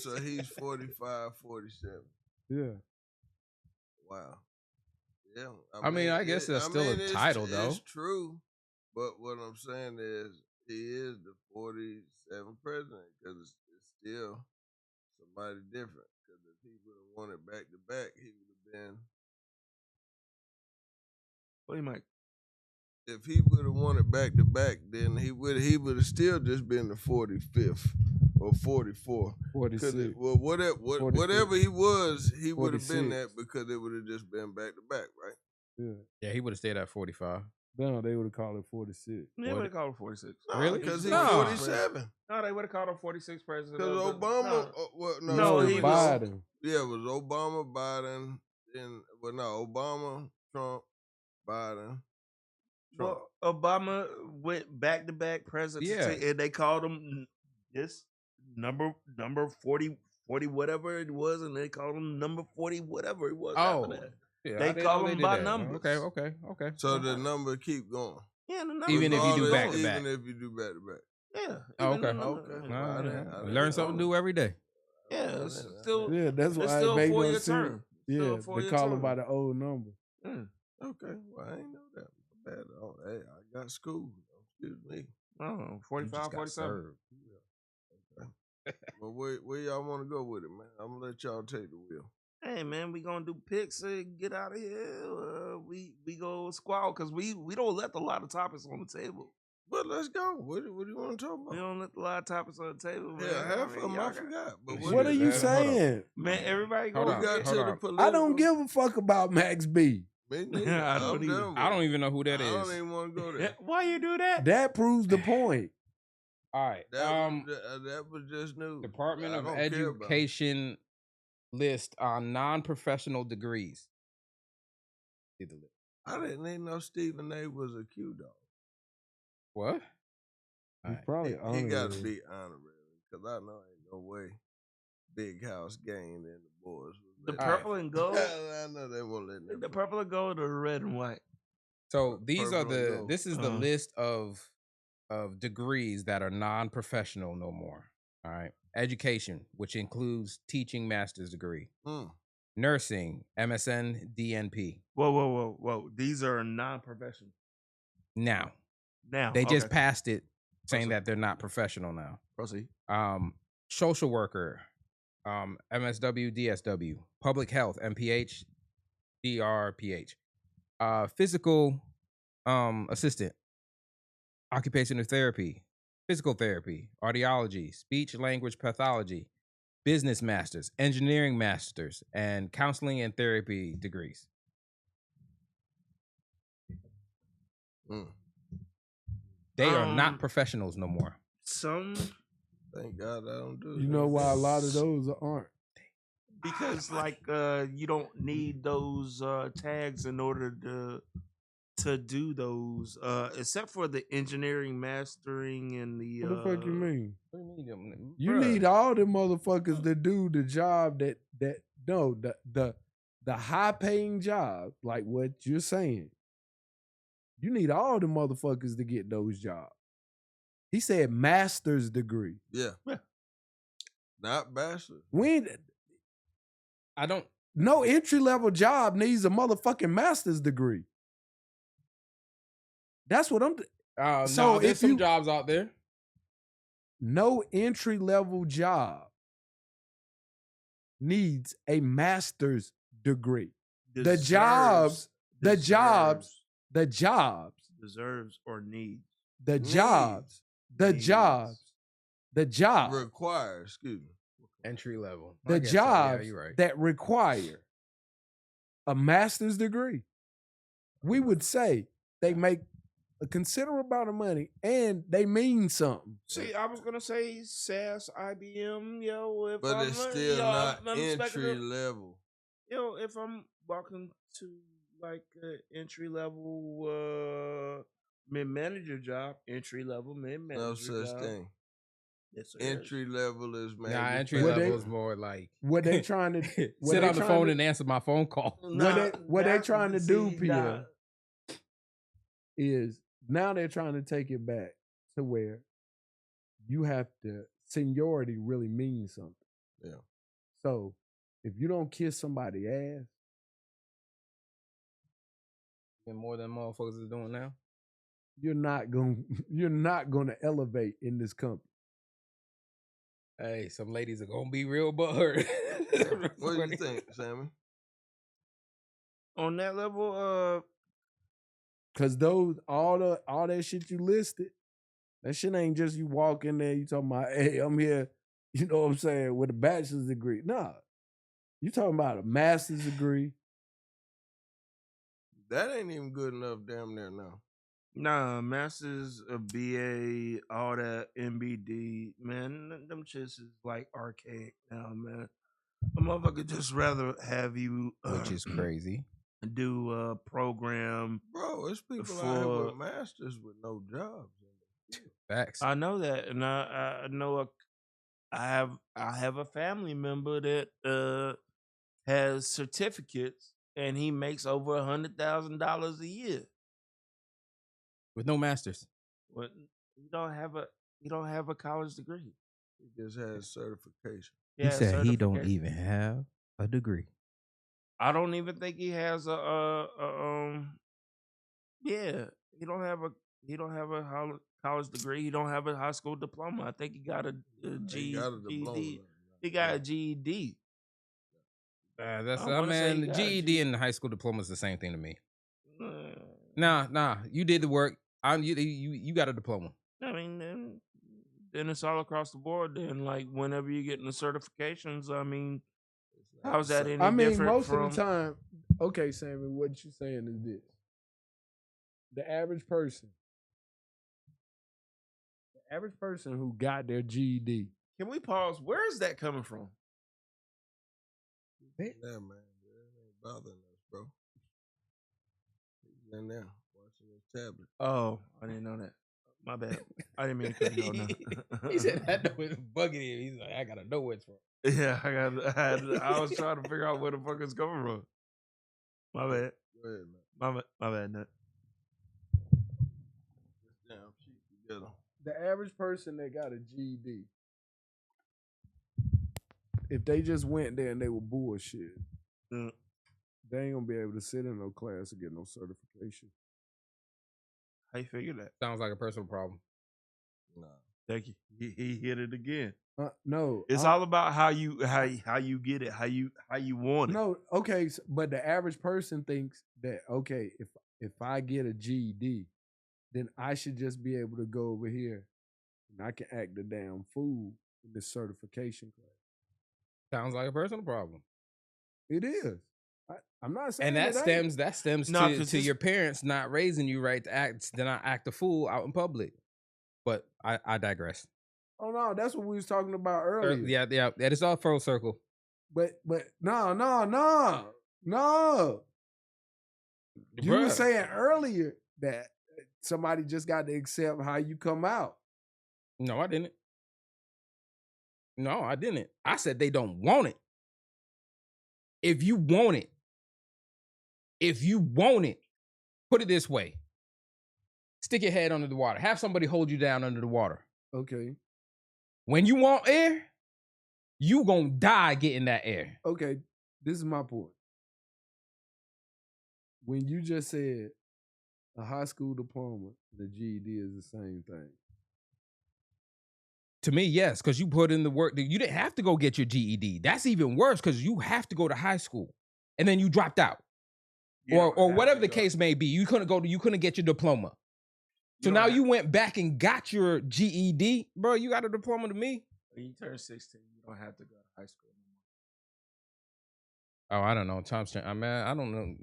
So he's 45, 47. Yeah. Wow. Yeah. I mean, I guess that's still a title, though. It's true. But what I'm saying is he is the 47th president because it's still somebody different. Because if he would have won it back to back, he would have been. What do you make? If he would have won it back to back, then he would have still just been the 45th or 44. 46. Well, whatever he was, he would have been 46. that because it would have just been back to back, right? Yeah. Yeah, he would have stayed at 45. No, they would have called it 46. They would have called him 46. Really? Because he's No. 47. No, they would have called him 46 president. Because Obama, No, No, he he was- Biden. Yeah, it was Obama, Biden, and Obama, Trump, Biden, Trump. Well, Obama went back to back presidency, Yeah. and they called him this number 40 whatever it was, and they called him number 40 whatever it was. Oh, after that. yeah, They I didn't call know them did by that. numbers. Okay. So the number keep going. Yeah, the numbers Even if you do always back to going. back. Even if you do back to back. Yeah. Oh, even okay. the number- Okay. All right, I all right. didn't Learn know something that. new every day. Yeah, it's still Yeah, that's why it's it still made no 4-year sense. term. Still Yeah, a they 4-year call term. him by the old number. Yeah. Okay. Well, I ain't know that. My bad. Oh, hey, I got school. Excuse me. Oh, You 45, just got 47. served. Okay. Well, where y'all want to go with it, man? I'm gonna let y'all take the wheel. Hey man, we gonna do picks and get out of here. We go squall because we don't let a lot of topics on the table. But let's go. What do you want to talk We about? don't let a lot of topics on the table. Man. Yeah, half of them y'all I got- forgot. But What are you Hold on. saying? Man, everybody Hold go. on. We got Hold to the on. political. I don't give a fuck about Max B. Me neither. I don't I'm either. done with I don't it. even know who that I don't is. even want to go Yeah, there. why you do that? That proves the point. All right. That was just new. Department I of don't care about it. Education list on non-professional degrees. See the list. I didn't even know Stephen A. was a Q dog. What? He's Alright. probably He got honorary. to be honorary because I know ain't no way Big House Gang and the boys. The was All right. purple and gold. I know they won't let them. The purple and gold, or the red and white. So these are Purple and gold. this is the Uh-huh. list of degrees that are non-professional no more. All right. Education, which includes teaching master's degree. Mm. Nursing, MSN, DNP. Whoa. These are non-professional. Now, Now they just okay. passed it saying Proceed. that they're not professional now. Proceed. Social worker, MSW, DSW, public health, MPH, DRPH, physical assistant, occupational therapy, physical therapy, audiology, speech language pathology, business masters, engineering masters, and counseling and therapy degrees. Mm. They are not Um, professionals no more. Some Thank God I don't do You that. know why a lot of those aren't? because you don't need those tags in order to do those except for the engineering mastering and the What the fuck you mean? What do you mean? You Bruh. need all the motherfuckers to do the job the high paying job, like what you're saying. You need all the motherfuckers to get those jobs. He said master's degree. Yeah. Not bachelor. We ain't, I don't. no entry level job needs a motherfucking master's degree. That's what I'm. So So there's if some you- jobs out there. No entry level job needs a master's degree. The jobs deserves or needs. the Needs. jobs, Required, excuse me. Entry level. I the guess so. Yeah, jobs you're right. that require a master's degree, we would say they make a considerable amount of money and they mean something. See, I was gonna say SAS, IBM, if But I'm, it's still not I'm entry speculative- level. if I'm walking to like an entry level mid manager job, entry level mid manager No such job. thing. Yes, sir. Entry level is maybe. Nah, entry What level they- is more like What they trying to what sit they on the trying phone to- and answer my phone call. what they trying to do, see, Pierre, is now they're trying to take it back to where you have to seniority really means something. Yeah. So if you don't kiss somebody's ass, And more than motherfuckers is doing now. you're not gonna elevate in this company. Hey, some ladies are gonna be real butthurt. What do you think, Sammy? On that level, Cause those all that shit you listed, that shit ain't just you walk in there, you talking about, hey, I'm here, you know what I'm saying, with a bachelor's degree. Nah. You talking about a master's degree. That ain't even good enough damn near now. nah, masters, a BA, all that, MBD, man, them shits is like archaic now, man. A motherfucker just rather have you, Which is crazy. do a program. Bro, it's people out here For- with masters with no jobs. Facts. I know that, and I know I have a family member that has certificates and he makes over $100,000 a year. With no masters. But he don't have a college degree. He just has certification. He said he don't certification. even have a degree. I don't even think he has yeah, he don't have a college degree. He don't have a high school diploma. I think he got a He got a diploma. GED. He got a GED. That's I wanna say he man. got a GED and the high school diploma is the same thing to me. Uh, Nah. You did the work. You got a diploma. I mean, then it's all across the board. Then, like, whenever you get the certifications, I mean, how's that any I mean, different most from? of the time, okay, Sammy, what you saying is this: the average person who got their GED. Can we pause? Where is that coming from? Yeah, man. It ain't bothering us, bro. He's in there watching his tablet. Oh, I didn't know that. My bad. I didn't mean to cut you off now. He said that was bugging him. He's like, I gotta know where it's from. Yeah, I was trying to figure out where the fuck it's coming from. My bad. Go ahead, man. My bad, Nut. This damn sheet together. The average person that got a GED, if they just went there and they were bullshit, Mm. they ain't gonna be able to sit in no class and get no certification. How you figure that? Sounds like a personal problem. Nah. Thank you. He hit it again. No, It's all about how you get it, how you want it. no. Okay, but the average person thinks that okay, if I get a GED, then I should just be able to go over here and I can act the damn fool in this certification class. Sounds like a personal problem. It is. I'm not saying And that it ain't. stems No, to 'cause your parents not raising you right to not act a fool out in public. But I digress. Oh no, that's what we was talking about earlier. Yeah. It's all full circle. But no. You were Bruh. saying earlier that somebody just got to accept how you come out. No, I didn't. I said they don't want it. If you want it, put it this way. Stick your head under the water. Have somebody hold you down under the water. Okay. When you want air, you gonna die getting that air. Okay. This is my point. When you just said a high school diploma and a GED is the same thing. To me, yes, because you put in the work. You didn't have to go get your GED. That's even worse because you have to go to high school and then you dropped out. Or whatever the case may be. You couldn't get your diploma. So now you went back and got your GED. Bro, you got a diploma to me. When you turn 16, you don't have to go to high school anymore. Oh, I don't know. Times change. I mean, I don't know.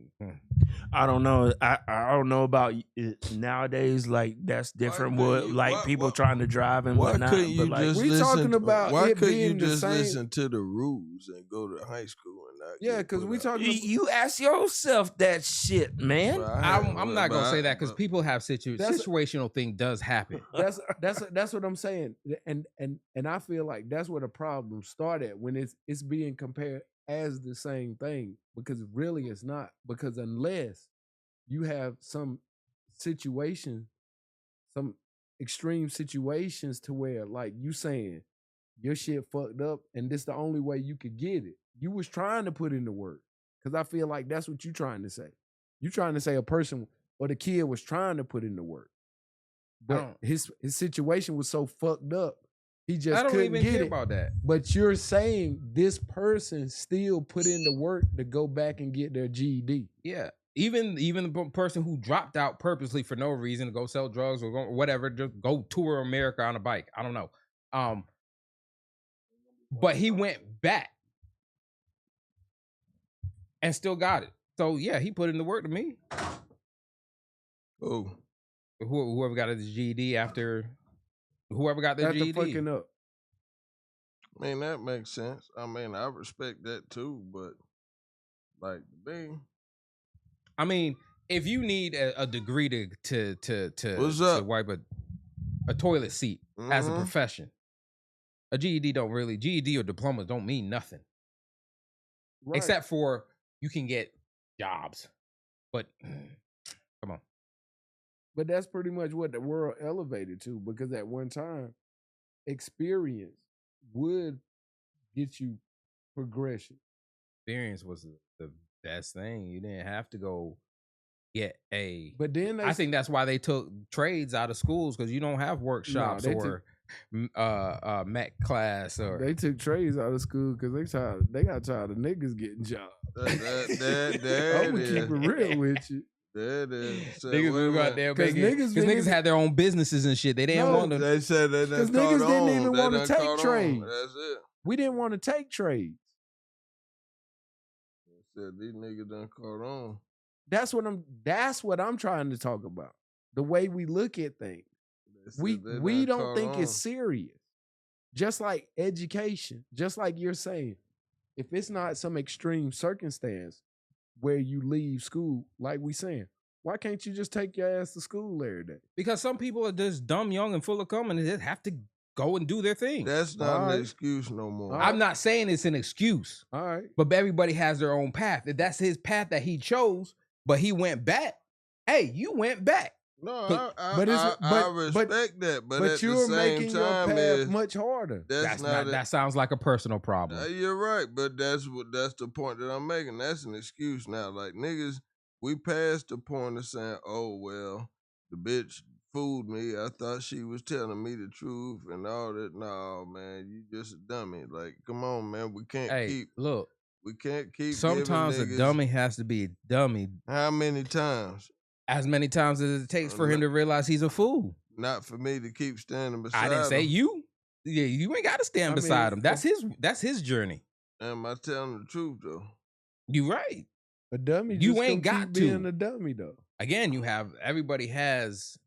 I don't know. I don't know about it nowadays. Like that's different. People trying to drive and Why whatnot. couldn't you But like, just we listen? talking about Why it couldn't you being the just same- listen to the rules and go to high school and not? Yeah, get because put we out? talking. you ask yourself that shit, man. But I'm not gonna say that because but- people have That's- situational thing does happen. That's what I'm saying, and I feel like that's where the problem started when it's being compared as the same thing because really it's not, because unless you have some situation, some extreme situations to where like you saying your shit fucked up and this the only way you could get it, you was trying to put in the work, because I feel like that's what you trying to say. You trying to say a person or the kid was trying to put in the work, but his situation was so fucked up he just I don't couldn't even get care it. about that. But you're saying this person still put in the work to go back and get their GED. Yeah. Even the person who dropped out purposely for no reason to go sell drugs or whatever, just go tour America on a bike. I don't know. But he went back and still got it. So yeah, he put in the work to me. Oh, Whoever got his GED after whoever got their After GED. fucking up. I mean that makes sense. I mean I respect that too, but like me, I mean, if you need a degree to What's up? wipe a toilet seat as a Mhm. profession, A GED or diplomas don't mean nothing. Right. Except for you can get jobs. But come on. But that's pretty much what the world elevated to, because at one time, experience would get you progression. Experience was the best thing. You didn't have to go get a. But then I think that's why they took trades out of schools, because you don't have workshops they or mech class or. they took trades out of school because they got tired of niggas getting jobs. There I'm gonna keep it real with you. There it is. So, Niggas was out there Because making, niggas because niggas had their own businesses and shit. They didn't want to. They said they done Because niggas caught didn't on. even They want to done take caught on. trades. That's it. We didn't want to take trades. They said these niggas done caught on. That's what I'm trying to talk about. The way we look at things. They said We they done don't caught think it's on. serious. Just like education, just like you're saying, if it's not some extreme circumstance where you leave school, like we saying, why can't you just take your ass to school every day? Because some people are just dumb, young, and full of cum, and they just have to go and do their thing. That's not Alright. an excuse no more. Alright. I'm not saying it's an excuse, All right. but everybody has their own path. If that's his path that he chose, but he went back, hey, you went back. No, I But respect that, but at you're the same making your time, path much harder. that's Not, not. that sounds like a personal problem. You're right, but that's the point that I'm making. That's an excuse now. Like niggas, we passed the point of saying, "Oh well, the bitch fooled me. I thought she was telling me the truth and all that." No, man, you just a dummy. Like, come on, man, we can't keep. Look, We can't keep. sometimes a giving niggas, dummy has to be a dummy How many times? as many times as it takes for him to realize he's a fool. Not for me to keep standing beside I didn't say him. you. Yeah, you ain't got to stand beside him. That's his journey. Am I telling the truth though? You right. A dummy. You just ain't gonna got keep to. being a dummy though. Again, everybody has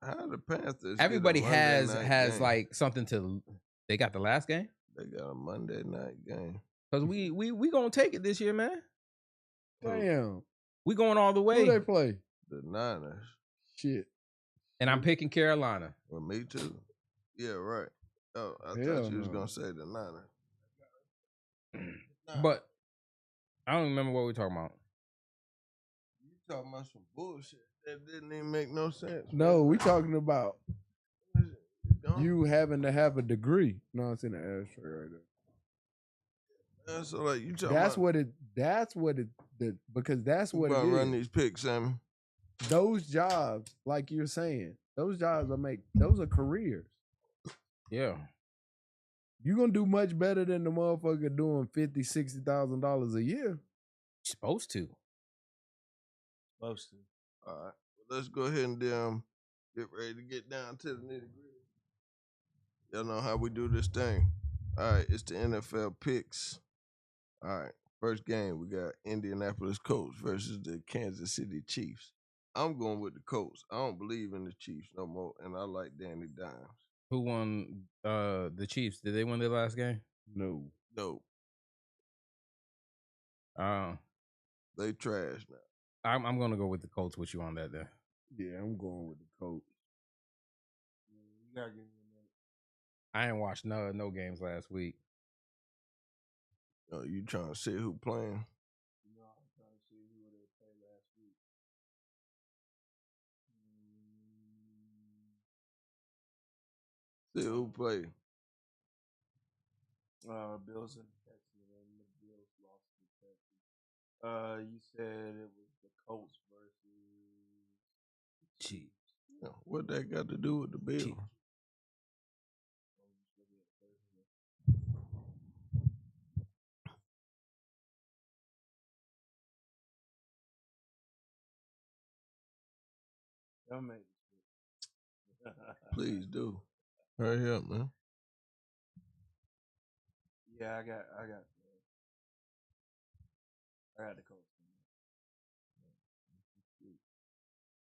How the Panthers? everybody get a Monday has night game? like something to. They got the last game They got a Monday night game. because we gonna take it this year, man. Damn. We going all the Who they way, play? The Niners. Shit. and I'm picking Carolina. Well, me too. Yeah, right. Oh, I Hell thought you was no. gonna say the Niners. But I don't remember what we talking about. You talking about some bullshit that didn't even make no sense. No, we talking about man. Gone. you having to have a degree. No, it's in the ashtray right there. Man, so like you talking That's about, what it. Because that's you what about it to run is. these picks, Sammy. Those jobs, like you're saying, those jobs those are careers. Yeah, You gonna do much better than the motherfucker doing $50,000-$60,000 a year. supposed to. Supposed to. All right. Well, let's go ahead and get ready to get down to the nitty gritty. Y'all know how we do this thing. All right, it's the NFL picks. All right, first game, we got Indianapolis Colts versus the Kansas City Chiefs. I'm going with the Colts. I don't believe in the Chiefs no more, and I like Danny Dimes. Who won the Chiefs? Did they win their last game? No. No, they trash now. I'm gonna go with the Colts with you on that there. Yeah, I'm going with the Colts. You gotta give me a minute. I ain't watched no games last week. Oh, you trying to see who playing? No, I'm trying to see who they played last week. See who play? Bills and Texans, and the Bills lost to Texans. You said it was the Colts versus Chiefs. Yeah, what that got to do with the Bills? Chiefs. Y'all made it. Please do. Hurry up, man. Yeah, I got the Colts.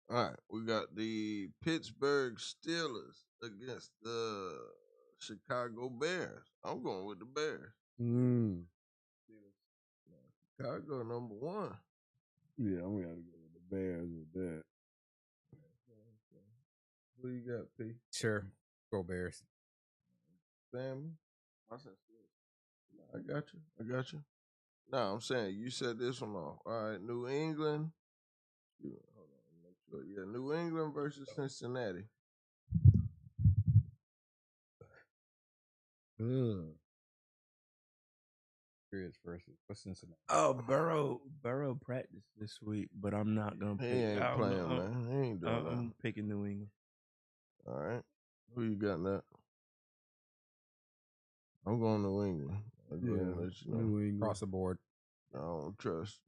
All right, we got the Pittsburgh Steelers against the Chicago Bears. I'm going with the Bears. Chicago #1. Yeah, I'm gonna go with the Bears with that. Who you got, P? Sure, go Bears. Sammy. I got you. No, I'm saying you said this one off. All right, New England. Hold on, make sure. Yeah, New England versus Cincinnati. Patriots versus what's Cincinnati? Oh, Burrow practiced this week, but I'm not gonna He pick. ain't I don't playing, know. man. He ain't doing that. I'm picking New England. All right. Who you got now? I'm going New England. I'll go ahead and let you know. New England. Across the board. I don't trust.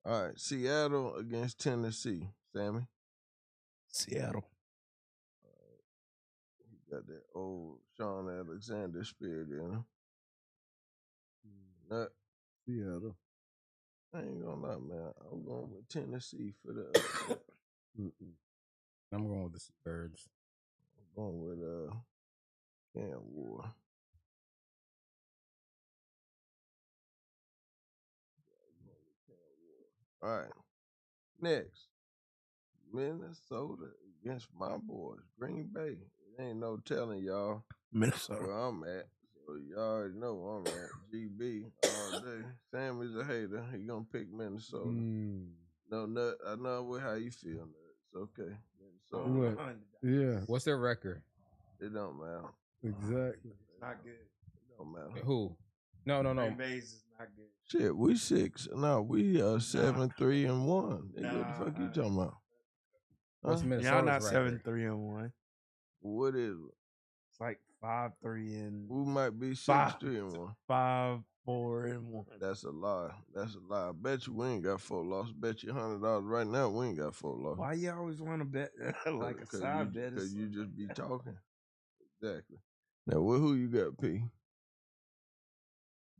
All right, Seattle against Tennessee. Sammy. Seattle. He got that old Sean Alexander spirit in him. Seattle. I ain't gonna lie, man. I'm going with Tennessee for the upset. I'm going with the Birds. I'm going with Cam Ward. All right. Next, Minnesota against my boys, Green Bay. It ain't no telling y'all Minnesota. where I'm at. So y'all already know where I'm at. GB all day. Sammy's a hater. He gonna pick Minnesota. No, Nut. I know how you feel, Nut. It's okay. Minnesota. What? Yeah. What's their record? It don't matter. Exactly. It's not good. It don't matter. Who? No. Green Bay's is not good. Shit, we 6. No, we 7-3-1. What the fuck you talking about? What's Huh? Minnesota's Y'all not record? 7-3-1. What is it? It's like 5-3 We might be Five. 6-3-1. 5-4-1. That's a lie. I bet you we ain't got 4 losses. Bet you $100 right now we ain't got 4 losses. Why you always want to bet like a side bet? Because you just be talking. Exactly. Now, who you got, P?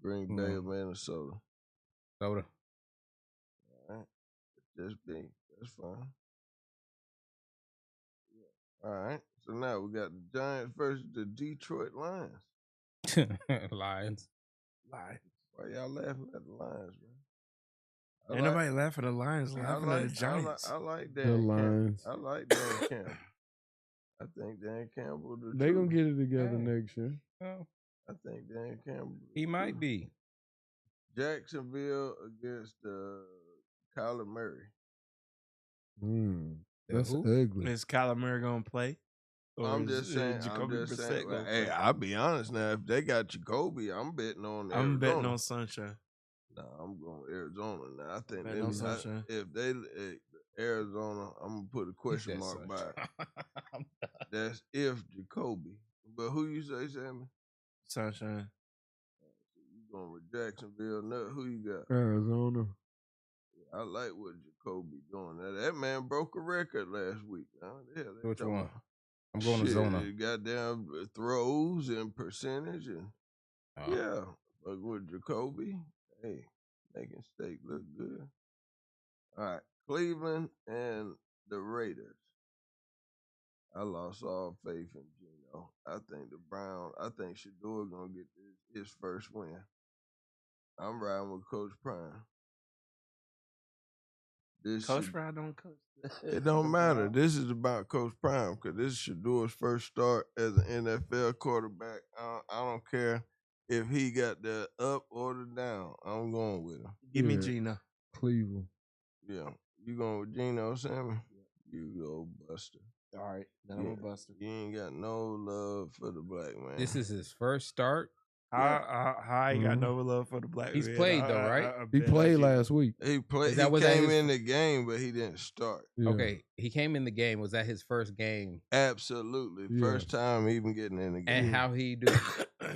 Green Bay or Minnesota? Soda. All right. Just B. That's fine. All right. So now we got the Giants versus the Detroit Lions. Lions. Why y'all laughing at the Lions, man? Ain't nobody laughing at the Lions, laughing at the Giants. I like Dan The Campbell. Lions. I like Dan Campbell. I think Dan Campbell. They gonna get it together next year. Oh, I think Dan Campbell. he might be. Jacksonville against Kyler Murray. That's Who? ugly. Is Kyler Murray gonna play? Or I'm is, just saying. Jacoby Brissett gonna Hey, play? I'll be honest now. If they got Jacoby, I'm betting on Arizona. I'm betting on Sunshine. No, I'm going Arizona now. I think Betting on Sunshine. if they Arizona, I'm gonna put a question mark by it. That's if Jacoby. But who you say, Sammy? Sunshine. You going with Jacksonville? Nut, who you got? Arizona. I like what Jacoby doing. Now, that man broke a record last week. Which one? I'm going to Zona. Goddamn throws and percentage and yeah. But with Jacoby, hey, making steak look good. All right, Cleveland and the Raiders. I lost all faith in Geno. I think Shador gonna get his first win. I'm riding with Coach Prime. Coach Prime don't coach. It don't matter. This is about Coach Prime because this is Shador's first start as an NFL quarterback. I don't care if he got the up or the down. I'm going with him. Give me Geno. Cleveland. Yeah. You going with Geno, Sammy? You go Buster. All right. Then I'm a Buster. You ain't got no love for the black man. This is his first start. How he got no love for the black He's man? played though, right? He played last week. He played. He came in the game, but he didn't start. Yeah. Okay, he came in the game. Was that his first game? Absolutely. Yeah. First time even getting in the game. And how he do?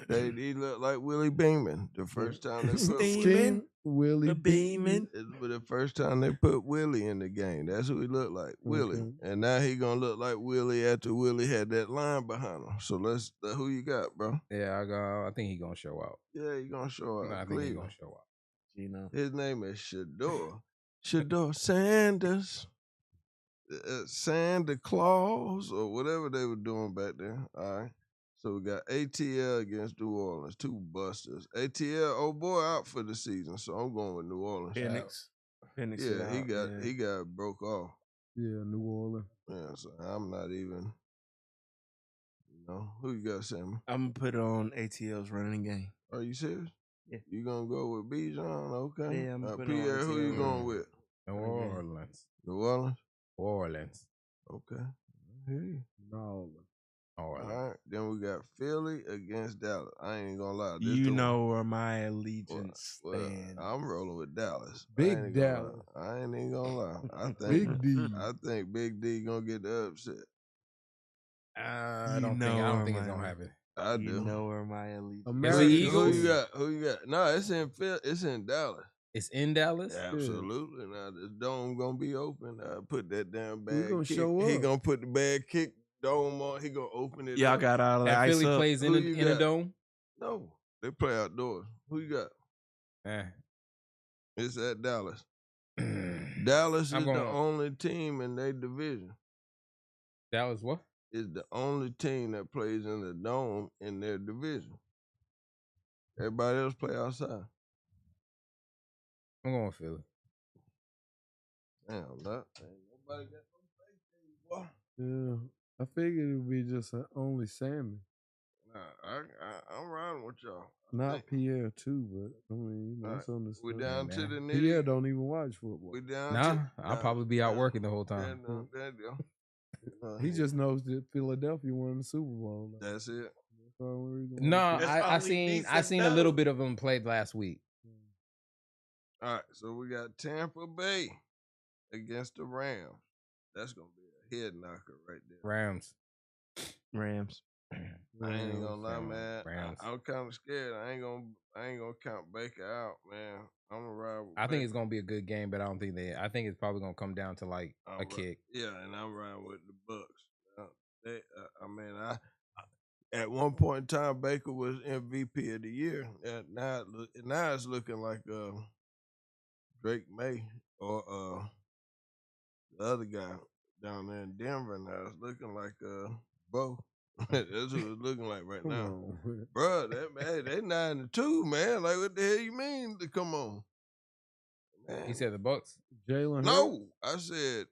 He looked like Willie Beeman the first time they put Steaming. Willie The Beeman. the first time they put Willie in the game. That's who he looked like, Willie. Okay. And now he gonna look like Willie after Willie had that line behind him. So who you got, bro? Yeah, I think he gonna show out. Yeah, he gonna show up. No, I think he gonna show out. Geno. His name is Shador. Shador Sanders. Santa Claus or whatever they were doing back then. All right. So we got ATL against New Orleans, 2 busters. ATL, oh boy, out for the season. So I'm going with New Orleans. Penix. Yeah, he got broke off. Yeah, New Orleans. Yeah, so I'm not even know. Who you got, Sammy? I'm gonna put it on ATL's running game. Are you serious? Yeah. You gonna go with Bijan? Okay. Yeah, I'm gonna put it on Pierre, who you ATL. going with? New Orleans. New Orleans? Orleans. Okay. I hear you. No. All right. Then we got Philly against Dallas. I ain't gonna lie. You know where my allegiance stands. I'm rolling with Dallas. Big Dallas. I ain't even gonna lie. I think Big D. I think Big D gonna get the upset. I don't think it's gonna happen. I do. You know where my allegiance. American Eagles? Who you got? No, it's in Dallas. It's in Dallas. Absolutely. Now this dome gonna be open. Put that damn bag. We gonna kick. show He up. gonna put the bag kick dome on. He gonna open it. Y'all up. got all That that Philly ice up. plays in Who you a got? dome. No, they play outdoors. Who you got? It's at Dallas. Dallas is the only team in their division. Dallas what? Is the only team that plays in the dome in their division. Everybody else play outside. I'm going with Philly. Damn, ain't nobody got no faith in you, boy. Yeah. I figured it would be just only Sammy. Nah, I'm riding with y'all. Not Pierre too, but I mean, that's understandable. We down to the nitty. Pierre don't even watch football. We down. Nah, I'll probably be out working the whole time. He just knows that Philadelphia won the Super Bowl. That's it. That's the only reason No, why. I seen a little bit of them played last week. All right, so we got Tampa Bay against the Rams. That's gonna be a head knocker right there. Rams. I ain't gonna lie, man. Rams. I'm kind of scared. I ain't gonna count Baker out, man. I'm gonna ride with I think it's gonna be a good game, but I don't think I think it's probably gonna come down to like a kick. Yeah, and I'm riding with the Bucks. At one point in time, Baker was MVP of the year. And now it's looking like Drake May or the other guy down there in Denver. Now it's looking like Bo. That's what it's looking like right now, bro. They 9-2, man. Like, what the hell you mean? Come on, man. He said the Bucks. Jalen. No, I said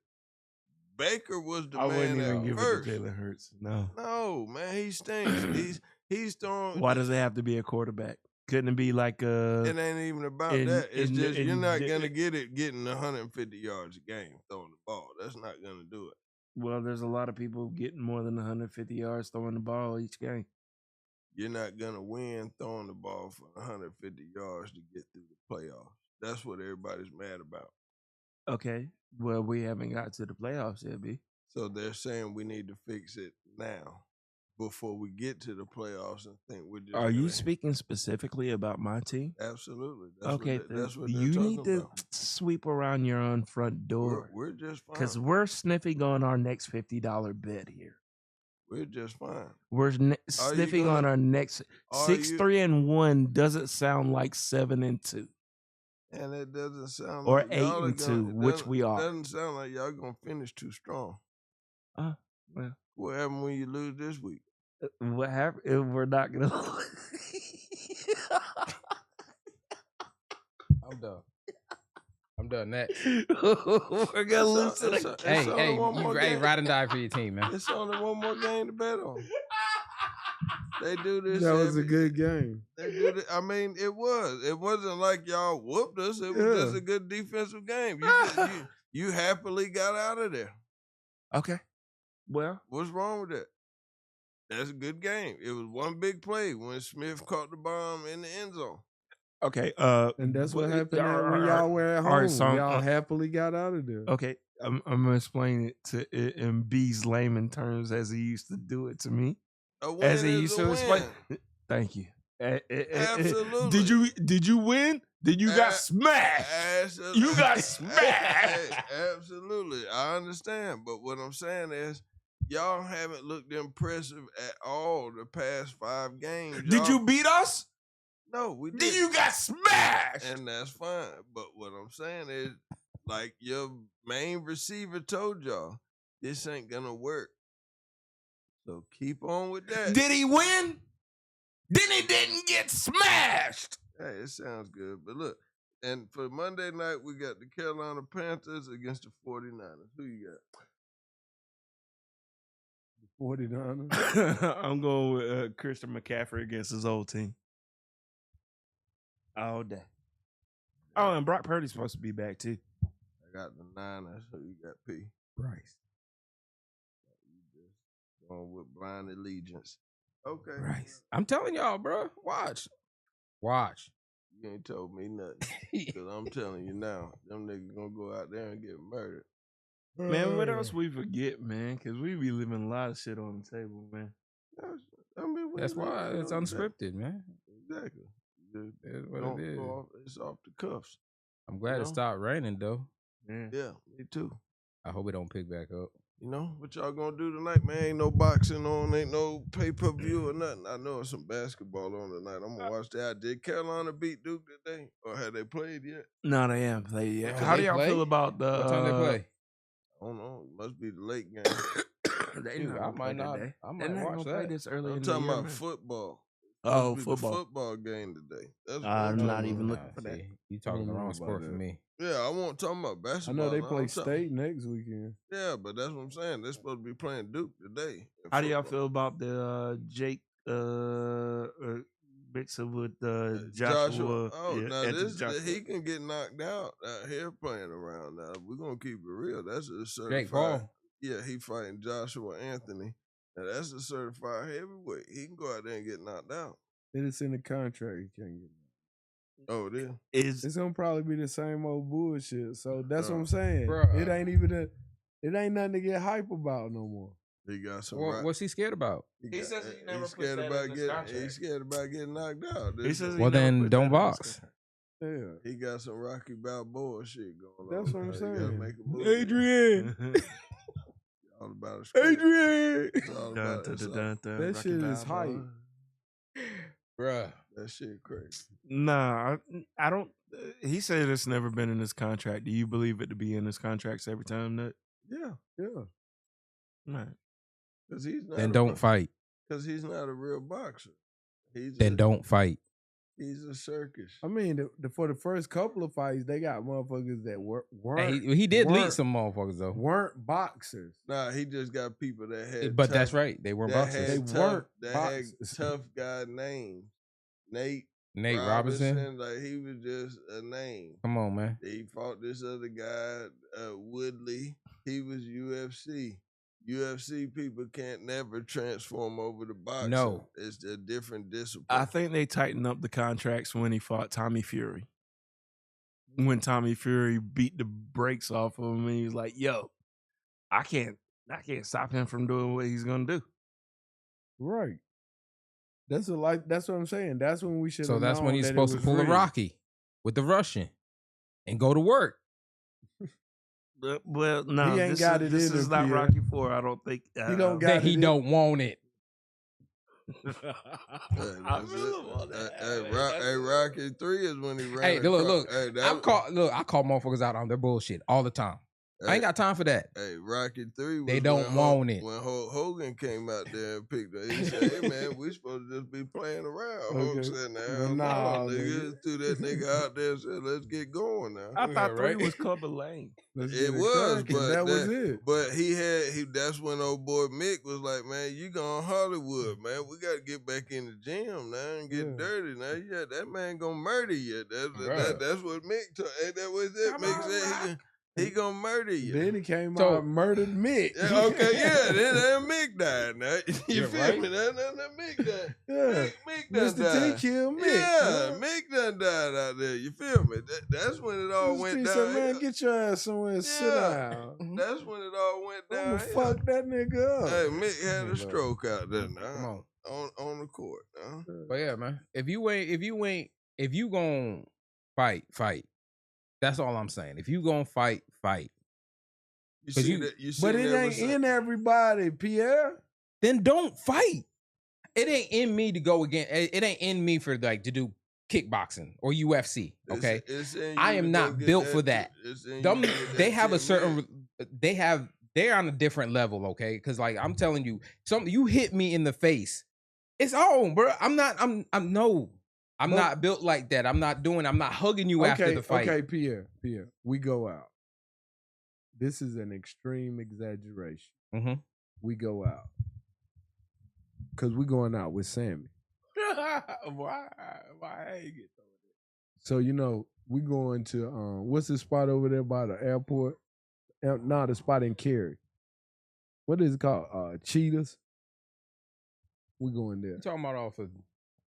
Baker was the I man wouldn't at even give first. it to Jalen Hurts. No, man, he stinks. he's throwing. Why does it have to be a quarterback? Couldn't it be like It ain't even about that. It's just you're not gonna getting 150 yards a game throwing the ball. That's not gonna do it. Well, there's a lot of people getting more than 150 yards throwing the ball each game. You're not gonna win throwing the ball for 150 yards to get through the playoffs. That's what everybody's mad about. Okay. Well, we haven't got to the playoffs yet, B. So they're saying we need to fix it now before we get to the playoffs and think we're just. Are you speaking specifically about my team? Absolutely. That's what they're you talking need to about. sweep around your own front door. We're just fine. Because we're sniffing on our next $50 bet here. We're just fine. We're sniffing on our next 6-3-1 doesn't sound like 7-2. And it doesn't sound or like 8-2, which we are. It doesn't sound like y'all gonna finish too strong. Well, what happened when you lose this week? What happened? We're not gonna. I'm done. Next. We're gonna lose to the. Hey, ride and die for your team, man. It's only one more game to bet on. They do this. That was a good game. They do this. I mean, it was. It wasn't like y'all whooped us. It was just a good defensive game. You happily got out of there. Okay. Well, what's wrong with that? That's a good game. It was one big play when Smith caught the bomb in the end zone. Okay. And that's what happened when y'all were at home. Y'all happily got out of there. Okay. I'm gonna explain it to in B's layman terms as he used to do it to me. As he used to explain. Thank you. Absolutely. Did you win? Then you got smashed. Absolutely. You got smashed. Absolutely. I understand. But what I'm saying is, y'all haven't looked impressive at all the past 5 games. Did you beat us? No, we didn't. Then you got smashed. And that's fine. But what I'm saying is, like your main receiver told y'all, this ain't gonna work. So keep on with that. Did he win? Then he didn't get smashed. Hey, it sounds good. But look, and for Monday night, we got the Carolina Panthers against the 49ers. Who you got? 49ers. I'm going with Christian McCaffrey against his old team. All day. Oh, and Brock Purdy's supposed to be back too. I got the Niners, so you got P. Bryce. You just going with blind allegiance. Okay. Bryce. I'm telling y'all, bro. Watch. You ain't told me nothing. Because I'm telling you now, them niggas gonna go out there and get murdered. Man, what else we forget, man? Because we be leaving a lot of shit on the table, man. I mean, That's why it's unscripted, man. Exactly. That's what it is. It's off the cuffs. I'm glad it stopped raining, though. Yeah, me too. I hope it don't pick back up. You know, what y'all gonna do tonight, man? Ain't no boxing on, ain't no pay-per-view or nothing. I know it's some basketball on tonight. I'm gonna watch that. Did Carolina beat Duke today? Or have they played yet? No, they haven't played yet. Oh, How do they y'all play? feel about the... What time they play? I don't know. It must be the late game. They Dude, not I gonna play might that not. day. I They're might not watch gonna play that. this early I'm in the talking year, about man. football. Oh, Must be football. The football game today. That's what I'm talking not about. even looking for that. See, you talking the know wrong about sport for that. me. Yeah, I won't talk about I basketball. know they now. play I'm talking- State next weekend. Yeah, but that's what I'm saying. They're supposed to be playing Duke today. in How do y'all football. feel about the Jake mixing with Joshua? Oh, yeah, now Anthony this Joshua. he can get knocked out out here playing around. Now we're gonna keep it real. That's a certified. Jake Paul. Yeah, he fighting Joshua Anthony. Now that's a certified heavyweight. He can go out there and get knocked out. It is in the contract. You can't get it. Oh, it is. Is It's gonna probably be the same old bullshit. So that's what I'm saying. Bruh. It ain't nothing to get hype about no more. He got some. What's he scared about? He says he never he's puts scared that about in his getting. contract. He's scared about getting knocked out. He says he Well, never then put don't that in his box. contract. Yeah. He got some Rocky Balboa shit going on. That's what I'm Now, you gotta saying. make a move. Adrian. All about a script. Adrian. It's all about it's all- That shit is hype. Bruh. That shit crazy. Nah, I don't. He said it's never been in his contract. Do you believe it to be in his contracts every time that? Yeah, Right. because he's not. Then don't fight. Because he's not a real boxer. Then don't fight. He's a circus. I mean, for the first couple of fights, they got motherfuckers that weren't. Hey, he did lead weren't- some motherfuckers though. Weren't boxers. Nah, he just got people that had. But tough, that's right. They weren't that boxers. had They tough, weren't that boxers. had tough guy names. Nate Robinson. like he was just a name. Come on, man. He fought this other guy, Woodley. He was UFC. UFC people can't never transform over to boxing. No. It's a different discipline. I think they tightened up the contracts when he fought Tommy Fury. When Tommy Fury beat the brakes off of him, and he was like, "Yo, I can't stop him from doing what he's gonna do." Right. That's what I'm saying. That's when we should. So that's when he's supposed to pull a Rocky with the Russian and go to work. Well, no, He ain't this got is, it this in is him, not Pierre. Rocky 4. I don't think He don't got That he it in- don't want it. I feel about that. Hey, Rocky 3 is when he ran. Hey, look. Hey, I call motherfuckers out on their bullshit all the time. I ain't got time for that. Hey, Rocky 3 was They don't when want it. When Hulk Hogan came out there and picked up, he said, "Hey man, we supposed to just be playing around." Hulk Okay. said, Well, "Nah, nah, nigga, nigga." threw that nigga out there and said, let's get going now." I thought Yeah, 3 right? was Clubber Lane. Let's It get was, cracking. but that was it. But that's when old boy Mick was like, "Man, you going Hollywood, man. We got to get back in the gym now and get Yeah. dirty now. Yeah, that man gonna murder you. Bruh. That's what Mick told. Ain't that what it Come Mick on, said? He gonna murder you." Then he came So- out and murdered Mick. Yeah, okay, yeah, then Mick died. Now you You're feel right. me? That Mick died. Yeah. Mick done Mr. T died. killed Mick. Yeah, Mick done died out there. You feel me? That's when it all Mr. went T down. said, "Man, get your ass somewhere and sit Yeah. down. That's when it all went I'm down. gonna fuck that nigga up." Hey, Mick had a Look. stroke out there Come now on. on the court. Now. But yeah, man. If you gon' fight. That's all I'm saying. If you gon' fight. You 'Cause see you- that? You see But it ain't in everybody, Pierre. Then don't fight. It ain't in me to go again. It ain't in me for like to do kickboxing or UFC. Okay, I am not built for that. They have a certain. They're on a different level. Okay, because like I'm telling you, you hit me in the face, it's on, bro. I'm not built like that. I'm not hugging you after the fight. Okay, Pierre, we go out. This is an extreme exaggeration. Mhm. We go out. because we going out with Sammy. Why I ain't get thrown? So we going to what's the spot over there by the airport? No, the spot in Cary. What is it called? Cheetahs. We going there. You talking about off of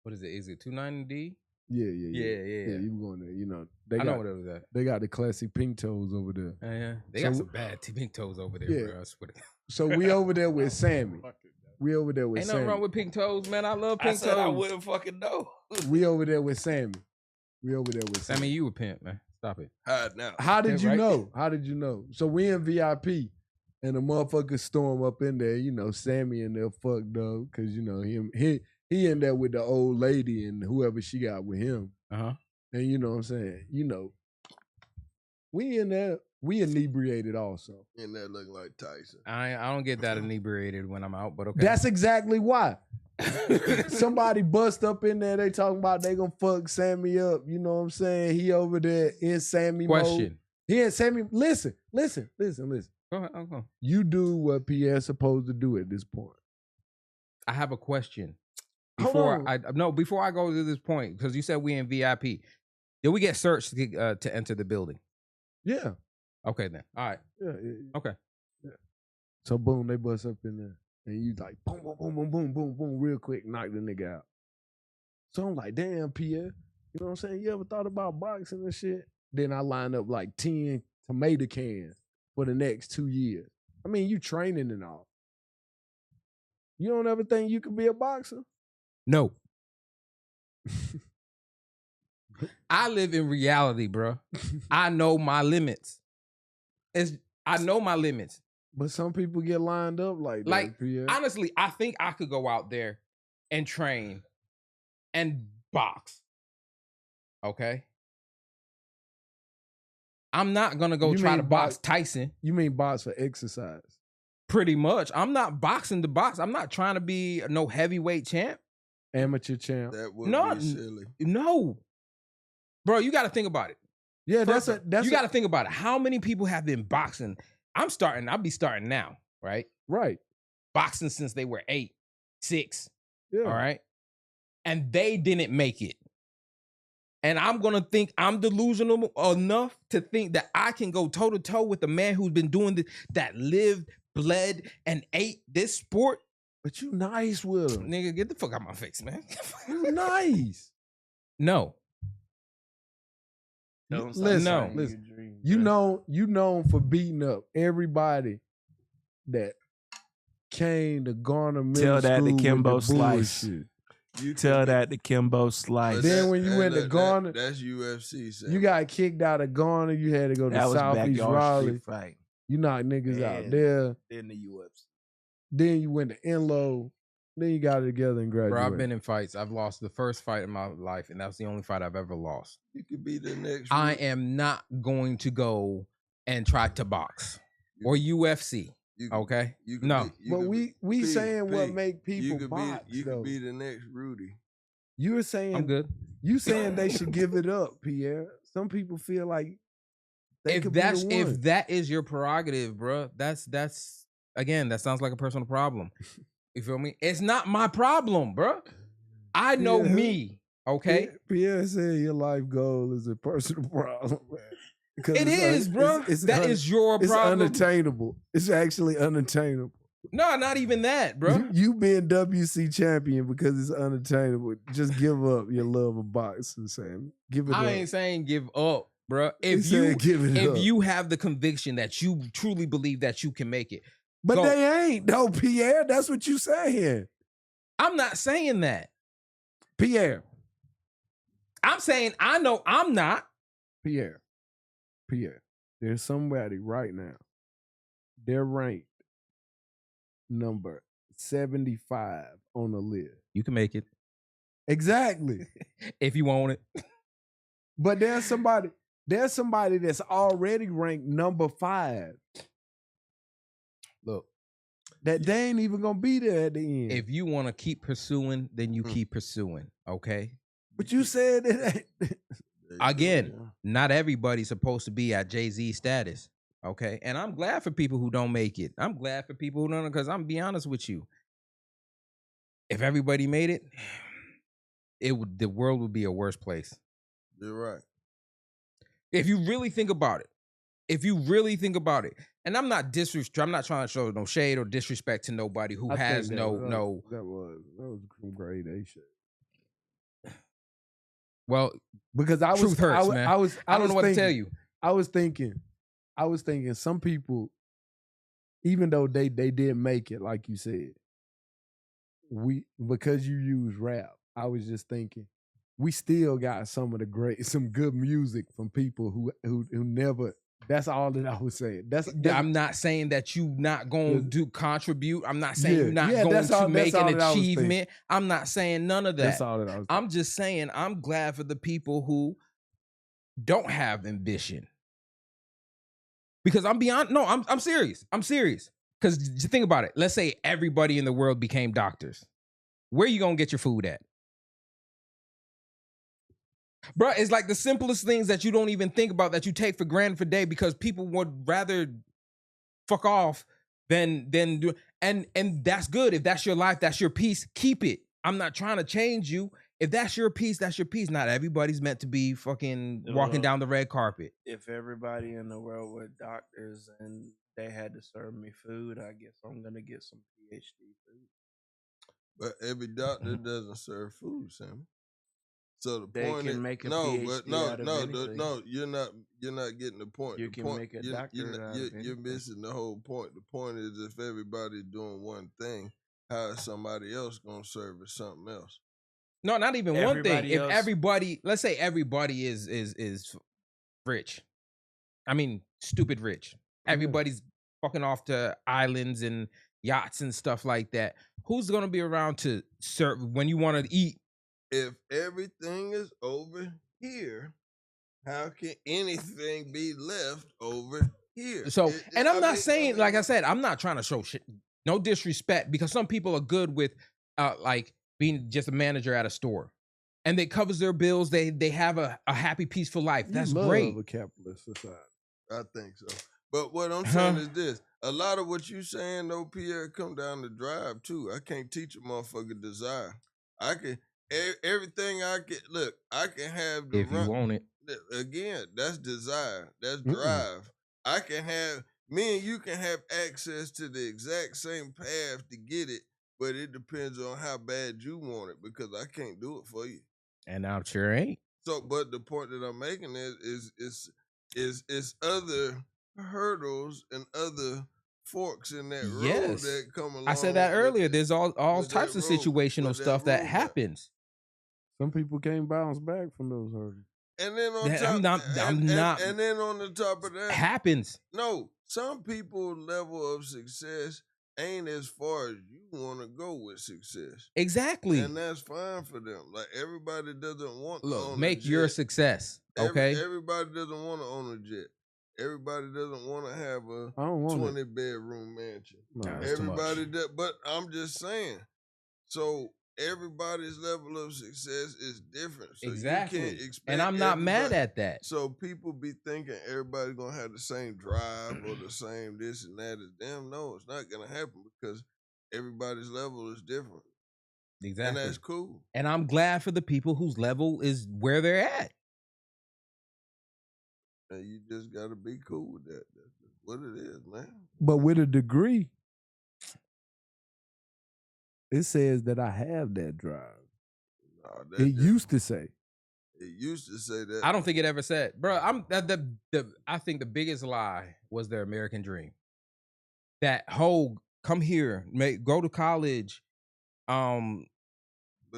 what is it? Is it 290D? Yeah. Yeah. You going there? I know what it was at. They got the classic pink toes over there. Yeah. They got some bad pink toes over there, Yeah. bro. I swear to God. So we over there with Sammy. We over there with Ain't Sammy. nothing wrong with pink toes, man. I love I pink said toes. I wouldn't fucking know. We over there with Sammy. We over there with Sammy. I mean, you a pimp, man. Stop it. Now. How did Yeah, you right? know? How did you know? So we in VIP, and the motherfuckers storm up in there. Sammy in there fucked up because he in there with the old lady and whoever she got with him. Uh-huh. And you know what I'm saying? We in there. We inebriated also. And that look like Tyson. I don't get that inebriated when I'm out, but okay. That's exactly why. Somebody bust up in there. They talking about they gonna fuck Sammy up. You know what I'm saying? He over there in Sammy mode. Question. He in Sammy. Listen. Go ahead. Uncle. You do what Pierre's supposed to do at this point. I have a question. Hold Before I go to this point, because you said we in VIP. Did we get searched to enter the building? Yeah. Okay, then. All right. Yeah. Okay. Yeah. So boom, they bust up in there. And you like boom, boom, boom, boom, boom, boom, boom, real quick, knock the nigga out. So I'm like, damn, Pierre. You know what I'm saying? You ever thought about boxing and shit? Then I line up like 10 tomato cans for the next 2 years. I mean, you training and all. You don't ever think you could be a boxer? No. I live in reality, bro. I know my limits. I know my limits. But some people get lined up like that, Pierre. Honestly, I think I could go out there and train and box. Okay? I'm not going to go try to box Tyson. You mean box for exercise? Pretty much. I'm not boxing to box. I'm not trying to be no heavyweight champ. Amateur champ. That would be silly. No. Bro, you got to think about it. Yeah, you got to think about it. How many people have been boxing? I'll be starting now, right? Right. Boxing since they were 8, 6. Yeah. All right. And they didn't make it. And I'm going to think I'm delusional enough to think that I can go toe to toe with a man who's been doing this, that lived, bled, and ate this sport. But you nice with him. Nigga, get the fuck out of my face, man. You nice. No. Listen. You known for beating up everybody that came to Garner Middle Tell that School to Kimbo with the Slice. bullshit. You tell that to Kimbo Slice. Then when you went to Garner, that's UFC. Sam. You got kicked out of Garner. You had to go to that was Southeast backyard Raleigh. street fight. You knocked niggas out there. In the UFC. Then you went to Enloe. Then you got it together and graduated. Bro, I've been in fights. I've lost the first fight in my life, and that's the only fight I've ever lost. You could be the next. I am not going to go and try to box or UFC. Okay? No. But we saying what make people box, You could be the next Rudy. You were saying I'm good. You saying they should give it up, Pierre. Some people feel like they could be the one. If that is your prerogative, bro, that's again, that sounds like a personal problem. You feel me? It's not my problem, bro. I know me, okay? Pierre said your life goal is a personal problem. It is, bro. That is your problem. It's unattainable. It's actually unattainable. No, not even that, bro. You being WC champion because it's unattainable. Just give up your love of boxing, Sam. Give it up. I ain't saying give up, bro. If you have the conviction that you truly believe that you can make it. But they ain't, though, Pierre. That's what you saying. I'm not saying that. Pierre. I'm saying I know I'm not. Pierre. There's somebody right now. They're ranked number 75 on the list. You can make it. Exactly. If you want it. But there's somebody that's already ranked number 5. Look. That they ain't even gonna be there at the end. If you want to keep pursuing, then you keep pursuing, okay? But you said it ain't. Again, not everybody's supposed to be at Jay-Z status, okay? And I'm glad for people who don't make it. I'm glad for people who don't, because I'm be honest with you. if everybody made it, the world would be a worse place. You're right. If you really think about it. And I'm not trying to show no shade or disrespect to nobody who has that no. That was some grade A shit. Well, because I was truth hurts, man. I don't know what thinking, to tell you. I was thinking some people, even though they did make it, like you said, because you use rap, I was just thinking we still got some good music from people who never. That's all that I was saying. I'm not saying that you not going to contribute. I'm not saying you're not going to make an achievement. I'm not saying none of that. That's all that I was I'm just saying I'm glad for the people who don't have ambition. Because I'm serious. I'm serious. Because think about it. Let's say everybody in the world became doctors. Where you going to get your food at? Bro, it's like the simplest things that you don't even think about that you take for granted for day because people would rather fuck off than do. And that's good. If that's your life, that's your peace, keep it. I'm not trying to change you. If that's your peace, that's your peace. Not everybody's meant to be fucking walking down the red carpet. If everybody in the world were doctors and they had to serve me food, I guess I'm going to get some PhD food. But every doctor doesn't serve food, Sam. So the they point can is, make a no, PhD but no, out of no, anything. no, you're not getting the point. You the can point, make a doctor you're missing the whole point. The point is, if everybody's doing one thing, how is somebody else gonna service something else? No, not even one thing. If everybody, let's say everybody is rich. I mean, stupid rich. Everybody's fucking off to islands and yachts and stuff like that. Who's gonna be around to serve when you want to eat? If everything is over here, how can anything be left over here? So, and I'm not saying, like I said, I'm not trying to show shit, no disrespect, because some people are good with, like being just a manager at a store, and it covers their bills. They have a happy, peaceful life. That's great. A capitalist society. I think so. But what I'm saying is this: a lot of what you saying, though, Pierre, come down the drive too. I can't teach a motherfucker desire. I can. Everything I can look, I can have the if you want it. Again, that's desire. That's drive. I can have me and you can have access to the exact same path to get it, but it depends on how bad you want it because I can't do it for you. And I'm sure ain't. So, but the point that I'm making is other hurdles and other forks in that road that come along. I said that earlier. There's all types of situational stuff that happens. Some people can't bounce back from those hurdles. And then on top, and then on the top of that, happens. No, some people's level of success ain't as far as you want to go with success. Exactly, and that's fine for them. Like everybody doesn't want to own make a jet. your success. Okay, everybody doesn't want to own a jet. Everybody doesn't want to have a 20-bedroom mansion. No, everybody does, but I'm just saying. So everybody's level of success is different. So exactly. You can't expect and I'm not mad at that. So people be thinking everybody's gonna have the same drive or the same this and that as them. No, it's not gonna happen because everybody's level is different. Exactly. And that's cool. And I'm glad for the people whose level is where they're at. And you just gotta be cool with that. That's what it is, man. But with a degree, it says that I have that drive. No, it used to say. It used to say that. I don't think it ever said, bro. I think the biggest lie was their American dream. That whole come here, go to college,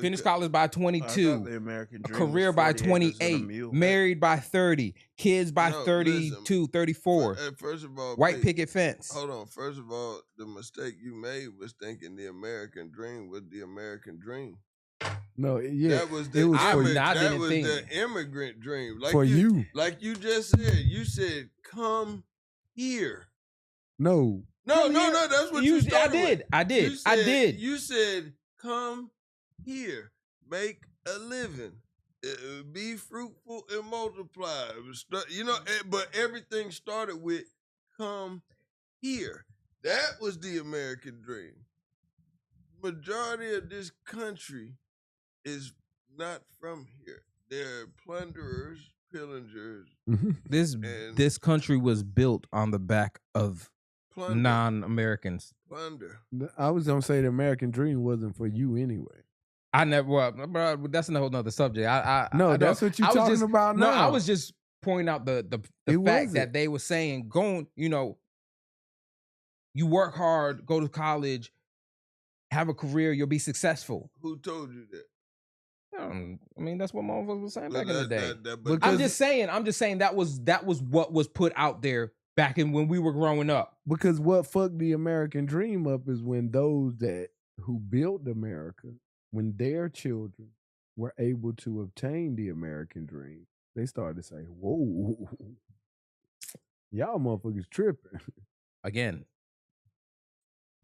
finish college by 22, the American a dream career by 28, married by 30, kids by 32, 34. First of all, white picket fence. Hold on. First of all, the mistake you made was thinking the American dream was the American dream. No, yeah, that was the immigrant dream. Like for you, like you just said. You said, "Come here." No. That's what you started I did. You said, "Come here, make a living, be fruitful and multiply." But everything started with "come here." That was the American dream. majority of this country is not from here. They're plunderers, pillagers, This country was built on the back of plunder. non-Americans. Plunder. I was gonna say the American dream wasn't for you anyway. I never. Well, bro, that's a whole nother subject. No, that's what you're talking about No, now. I was just pointing out the fact that they were saying, going, you work hard, go to college, have a career, you'll be successful. Who told you that? I mean, that's what motherfuckers were saying back in the day. But I'm just saying that was what was put out there back in when we were growing up. Because what fucked the American dream up is when those who built America, when their children were able to obtain the American dream, they started to say, whoa, y'all motherfuckers tripping. Again,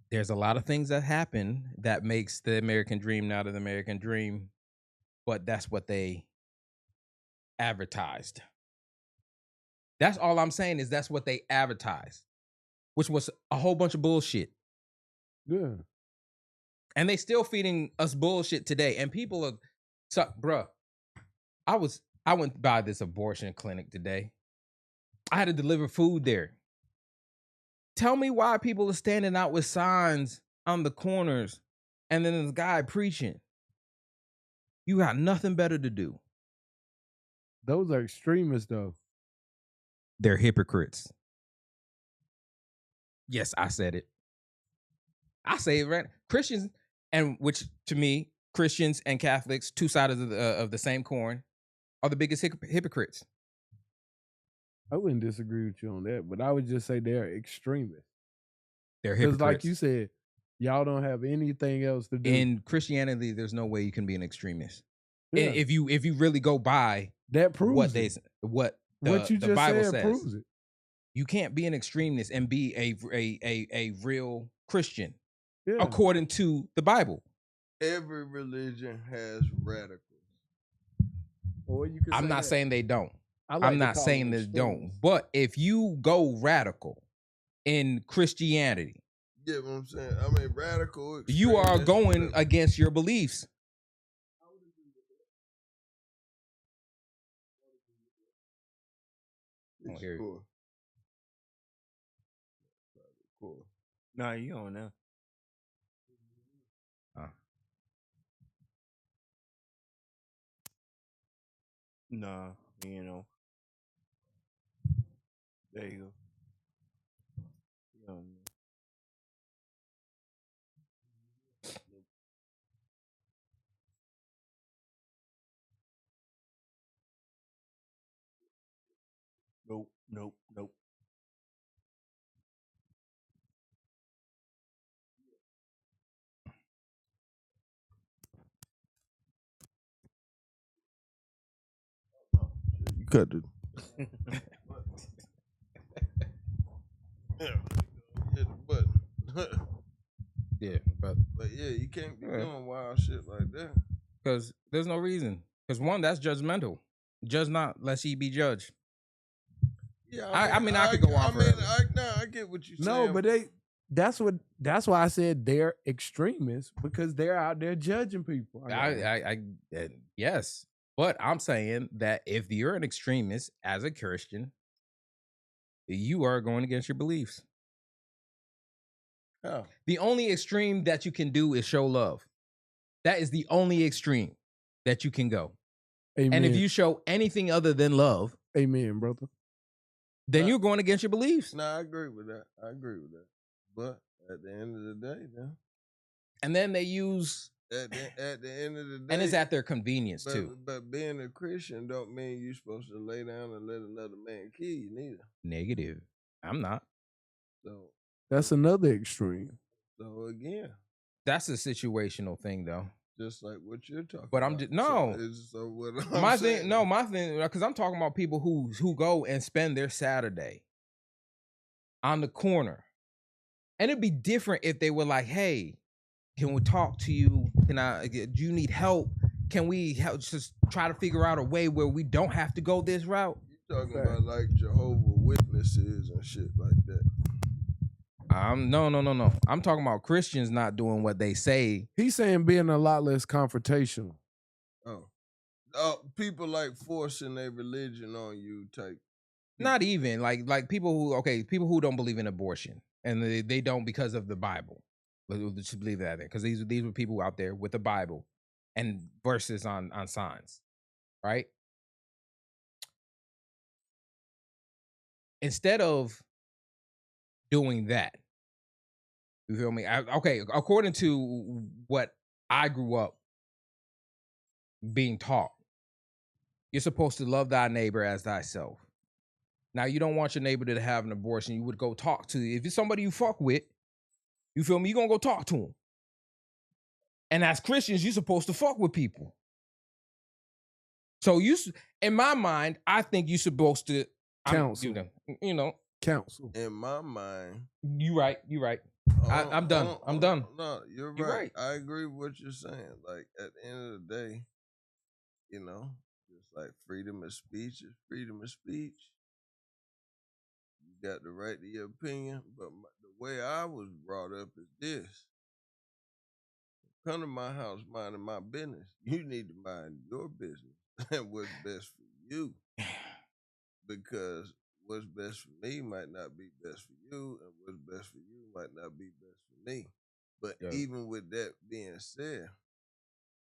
there's a lot of things that happen that makes the American dream not an American dream, but that's what they advertised. That's all I'm saying is that's what they advertised, which was a whole bunch of bullshit. Yeah. And they still feeding us bullshit today. And people are, bruh, I went by this abortion clinic today. I had to deliver food there. Tell me why people are standing out with signs on the corners and then this guy preaching. You got nothing better to do. Those are extremists, though. They're hypocrites. Yes, I said it. I say it right. Christians, and which to me, Christians and Catholics, two sides of the same coin, are the biggest hypocrites. I wouldn't disagree with you on that, but I would just say they're extremists. They're hypocrites. Because like you said, y'all don't have anything else to do. In Christianity, there's no way you can be an extremist. Yeah. If you really go by that proves what you just Bible said says, proves it. You can't be an extremist and be a real Christian, Yeah. according to the Bible. Every religion has radicals. Or you could I'm not that. saying they don't. Like I'm not saying they don't. But if you go radical in Christianity, yeah, what I'm saying. I mean, radical. You are going against your beliefs. It's cool. Cool. Nah, you on now. Nah, you know. There you go. You on now. Nope. You cut the. Hit the button. Yeah, but yeah, you can't be doing wild shit like that. Because there's no reason. Because one, that's judgmental. Judge not, lest ye be judged. Yeah, I mean, I could go on forever. I get what you're saying. No, but that's why I said they're extremists, because they're out there judging people. Yes. But I'm saying that if you're an extremist as a Christian, you are going against your beliefs. Oh. The only extreme that you can do is show love. That is the only extreme that you can go. Amen. And if you show anything other than love, amen, brother, then you're going against your beliefs. No, I agree with that. But at the end of the day, now. And then they use at the end of the day, and it's at their convenience too. But being a Christian don't mean you're supposed to lay down and let another man kill you neither. Negative. I'm not. So that's another extreme. So again, that's a situational thing, though. Just like what you're talking. But about. I'm just no. So what my thing, no, my thing, because I'm talking about people who go and spend their Saturday on the corner, and it'd be different if they were like, "Hey, can we talk to you? Do you need help? Can we help? Just try to figure out a way where we don't have to go this route." You're talking about like Jehovah's Witnesses and shit like that. No. I'm talking about Christians not doing what they say. He's saying being a lot less confrontational. People like forcing their religion on you type. Not even like people who don't believe in abortion and they don't because of the Bible. Let's believe that because these were people out there with the Bible and verses on signs, right? Instead of doing that, you feel me? According to what I grew up being taught, you're supposed to love thy neighbor as thyself. Now, you don't want your neighbor to have an abortion. You would go talk to, if it's somebody you fuck with, you feel me? You're going to go talk to him. And as Christians, you're supposed to fuck with people. So in my mind, I think you're supposed to counsel. Counsel. In my mind. You right. I'm done. I'm done. No, you're right. I agree with what you're saying. Like, at the end of the day, just like freedom of speech is freedom of speech. You got the right to your opinion, but the way I was brought up is this. Come to my house minding my business. You need to mind your business and what's best for you. Because what's best for me might not be best for you, and what's best for you might not be best for me. But even with that being said,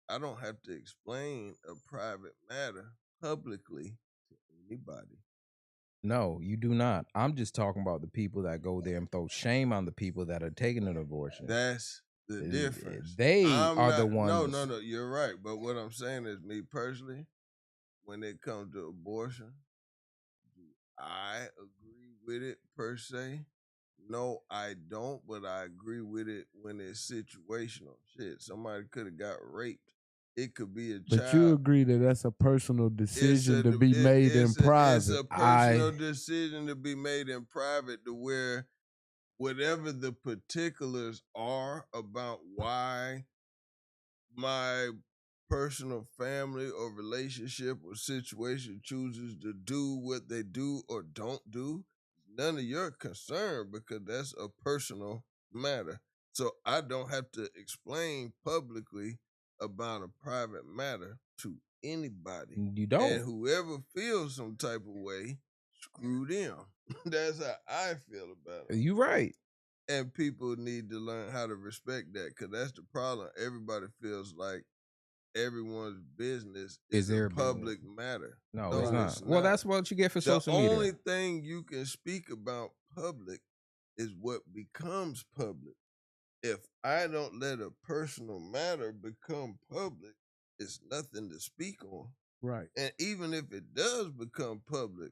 I don't have to explain a private matter publicly to anybody. No, you do not. I'm just talking about the people that go there and throw shame on the people that are taking an abortion. That's the difference. They are the ones. No, you're right. But what I'm saying is, me personally, when it comes to abortion, do I agree with it per se? No, I don't, but I agree with it when it's situational. Shit, somebody could have got raped. It could be a child. But you agree that that's a personal decision to be made in private. It's a personal decision to be made in private to where whatever the particulars are about why my personal family or relationship or situation chooses to do what they do or don't do, none of your concern because that's a personal matter. So I don't have to explain publicly about a private matter to anybody. You don't. And whoever feels some type of way, screw them. That's how I feel about it. You're right. And people need to learn how to respect that because that's the problem. Everybody feels like everyone's business is a public matter. No, it's not. Well, that's what you get for social media. The only thing you can speak about public is what becomes public. If I don't let a personal matter become public, it's nothing to speak on. Right. And even if it does become public,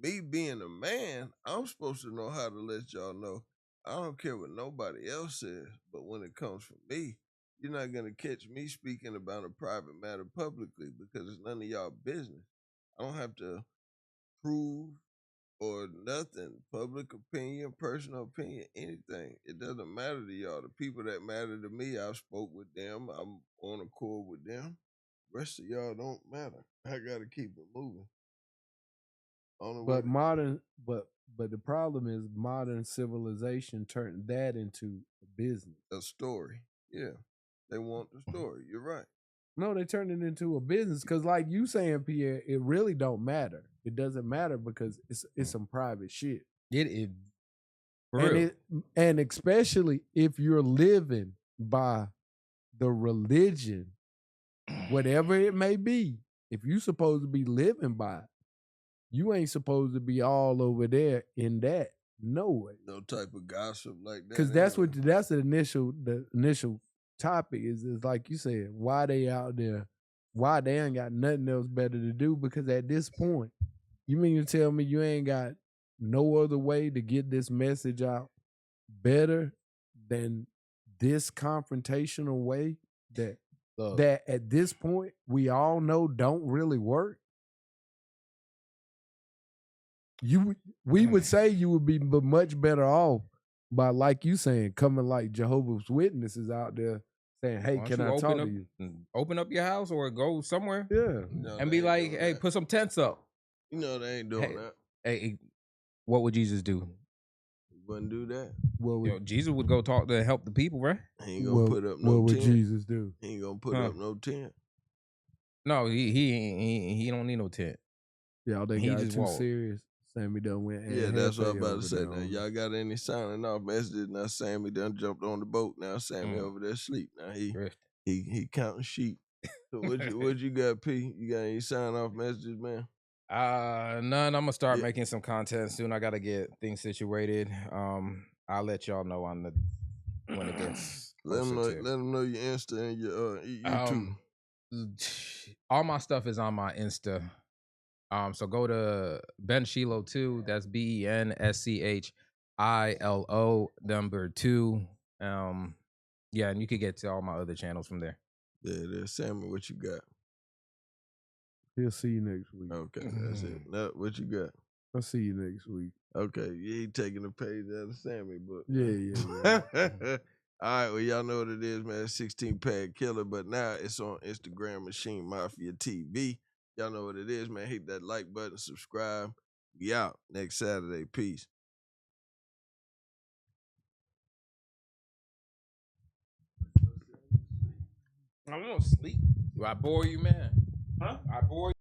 me being a man, I'm supposed to know how to let y'all know. I don't care what nobody else says, but when it comes from me, you're not going to catch me speaking about a private matter publicly because it's none of y'all business. I don't have to prove or nothing. Public opinion, personal opinion, anything. It doesn't matter to y'all. The people that matter to me, I've spoke with them. I'm on accord with them. The rest of y'all don't matter. I got to keep it moving. But the problem is modern civilization turned that into a business. A story. Yeah. They want the story. You're right. No, they turned it into a business because, like you saying, Pierre, it really don't matter. It doesn't matter because it's some private shit. It is. And especially if you're living by the religion, whatever it may be, if you're supposed to be living by it, you ain't supposed to be all over there in that. No way. No type of gossip like that. Because that's the initial topic is like you said, why they out there, why they ain't got nothing else better to do, because at this point, you mean to tell me you ain't got no other way to get this message out better than this confrontational way that at this point we all know don't really work? We would say you would be much better off by, like you saying, coming like Jehovah's Witnesses out there saying, "Hey, can I talk to you?" Open up your house or go somewhere, yeah, and be like, "Hey, put some tents up." You know they ain't doing that. Hey, what would Jesus do? wouldn't do that. What would Yo, Jesus would go talk to help the people, right? He ain't gonna put up no what would tent. Jesus do? He ain't gonna put Huh. up no tent. No, he don't need no tent. Y'all they He got just too walked. serious. Sammy done went. Yeah, that's what I'm Hefe about to over say. there Now, on y'all got any signing off messages? Now, Sammy done jumped on the boat. Now, Sammy over there asleep. Now, he counting sheep. So, what you got, P? You got any sign off messages, man? None. I'm gonna start making some content soon. I gotta get things situated. I'll let y'all know on the when it gets Let closer them know your Insta and your YouTube. All my stuff is on my Insta. So go to Ben Shilo 2. That's BenSchilo 2. Yeah, and you could get to all my other channels from there. Yeah, there's Sammy. What you got? He'll see you next week. Okay, that's it. Now, what you got? I'll see you next week. Okay, you ain't taking a page out of Sammy, but Yeah. All right, well, y'all know what it is, man. 16 Pad Killer, but now it's on Instagram Machine Mafia TV. Y'all know what it is, man. Hit that like button, subscribe. We out next Saturday. Peace. I don't sleep. Do I bore you, man? Huh? I bore you.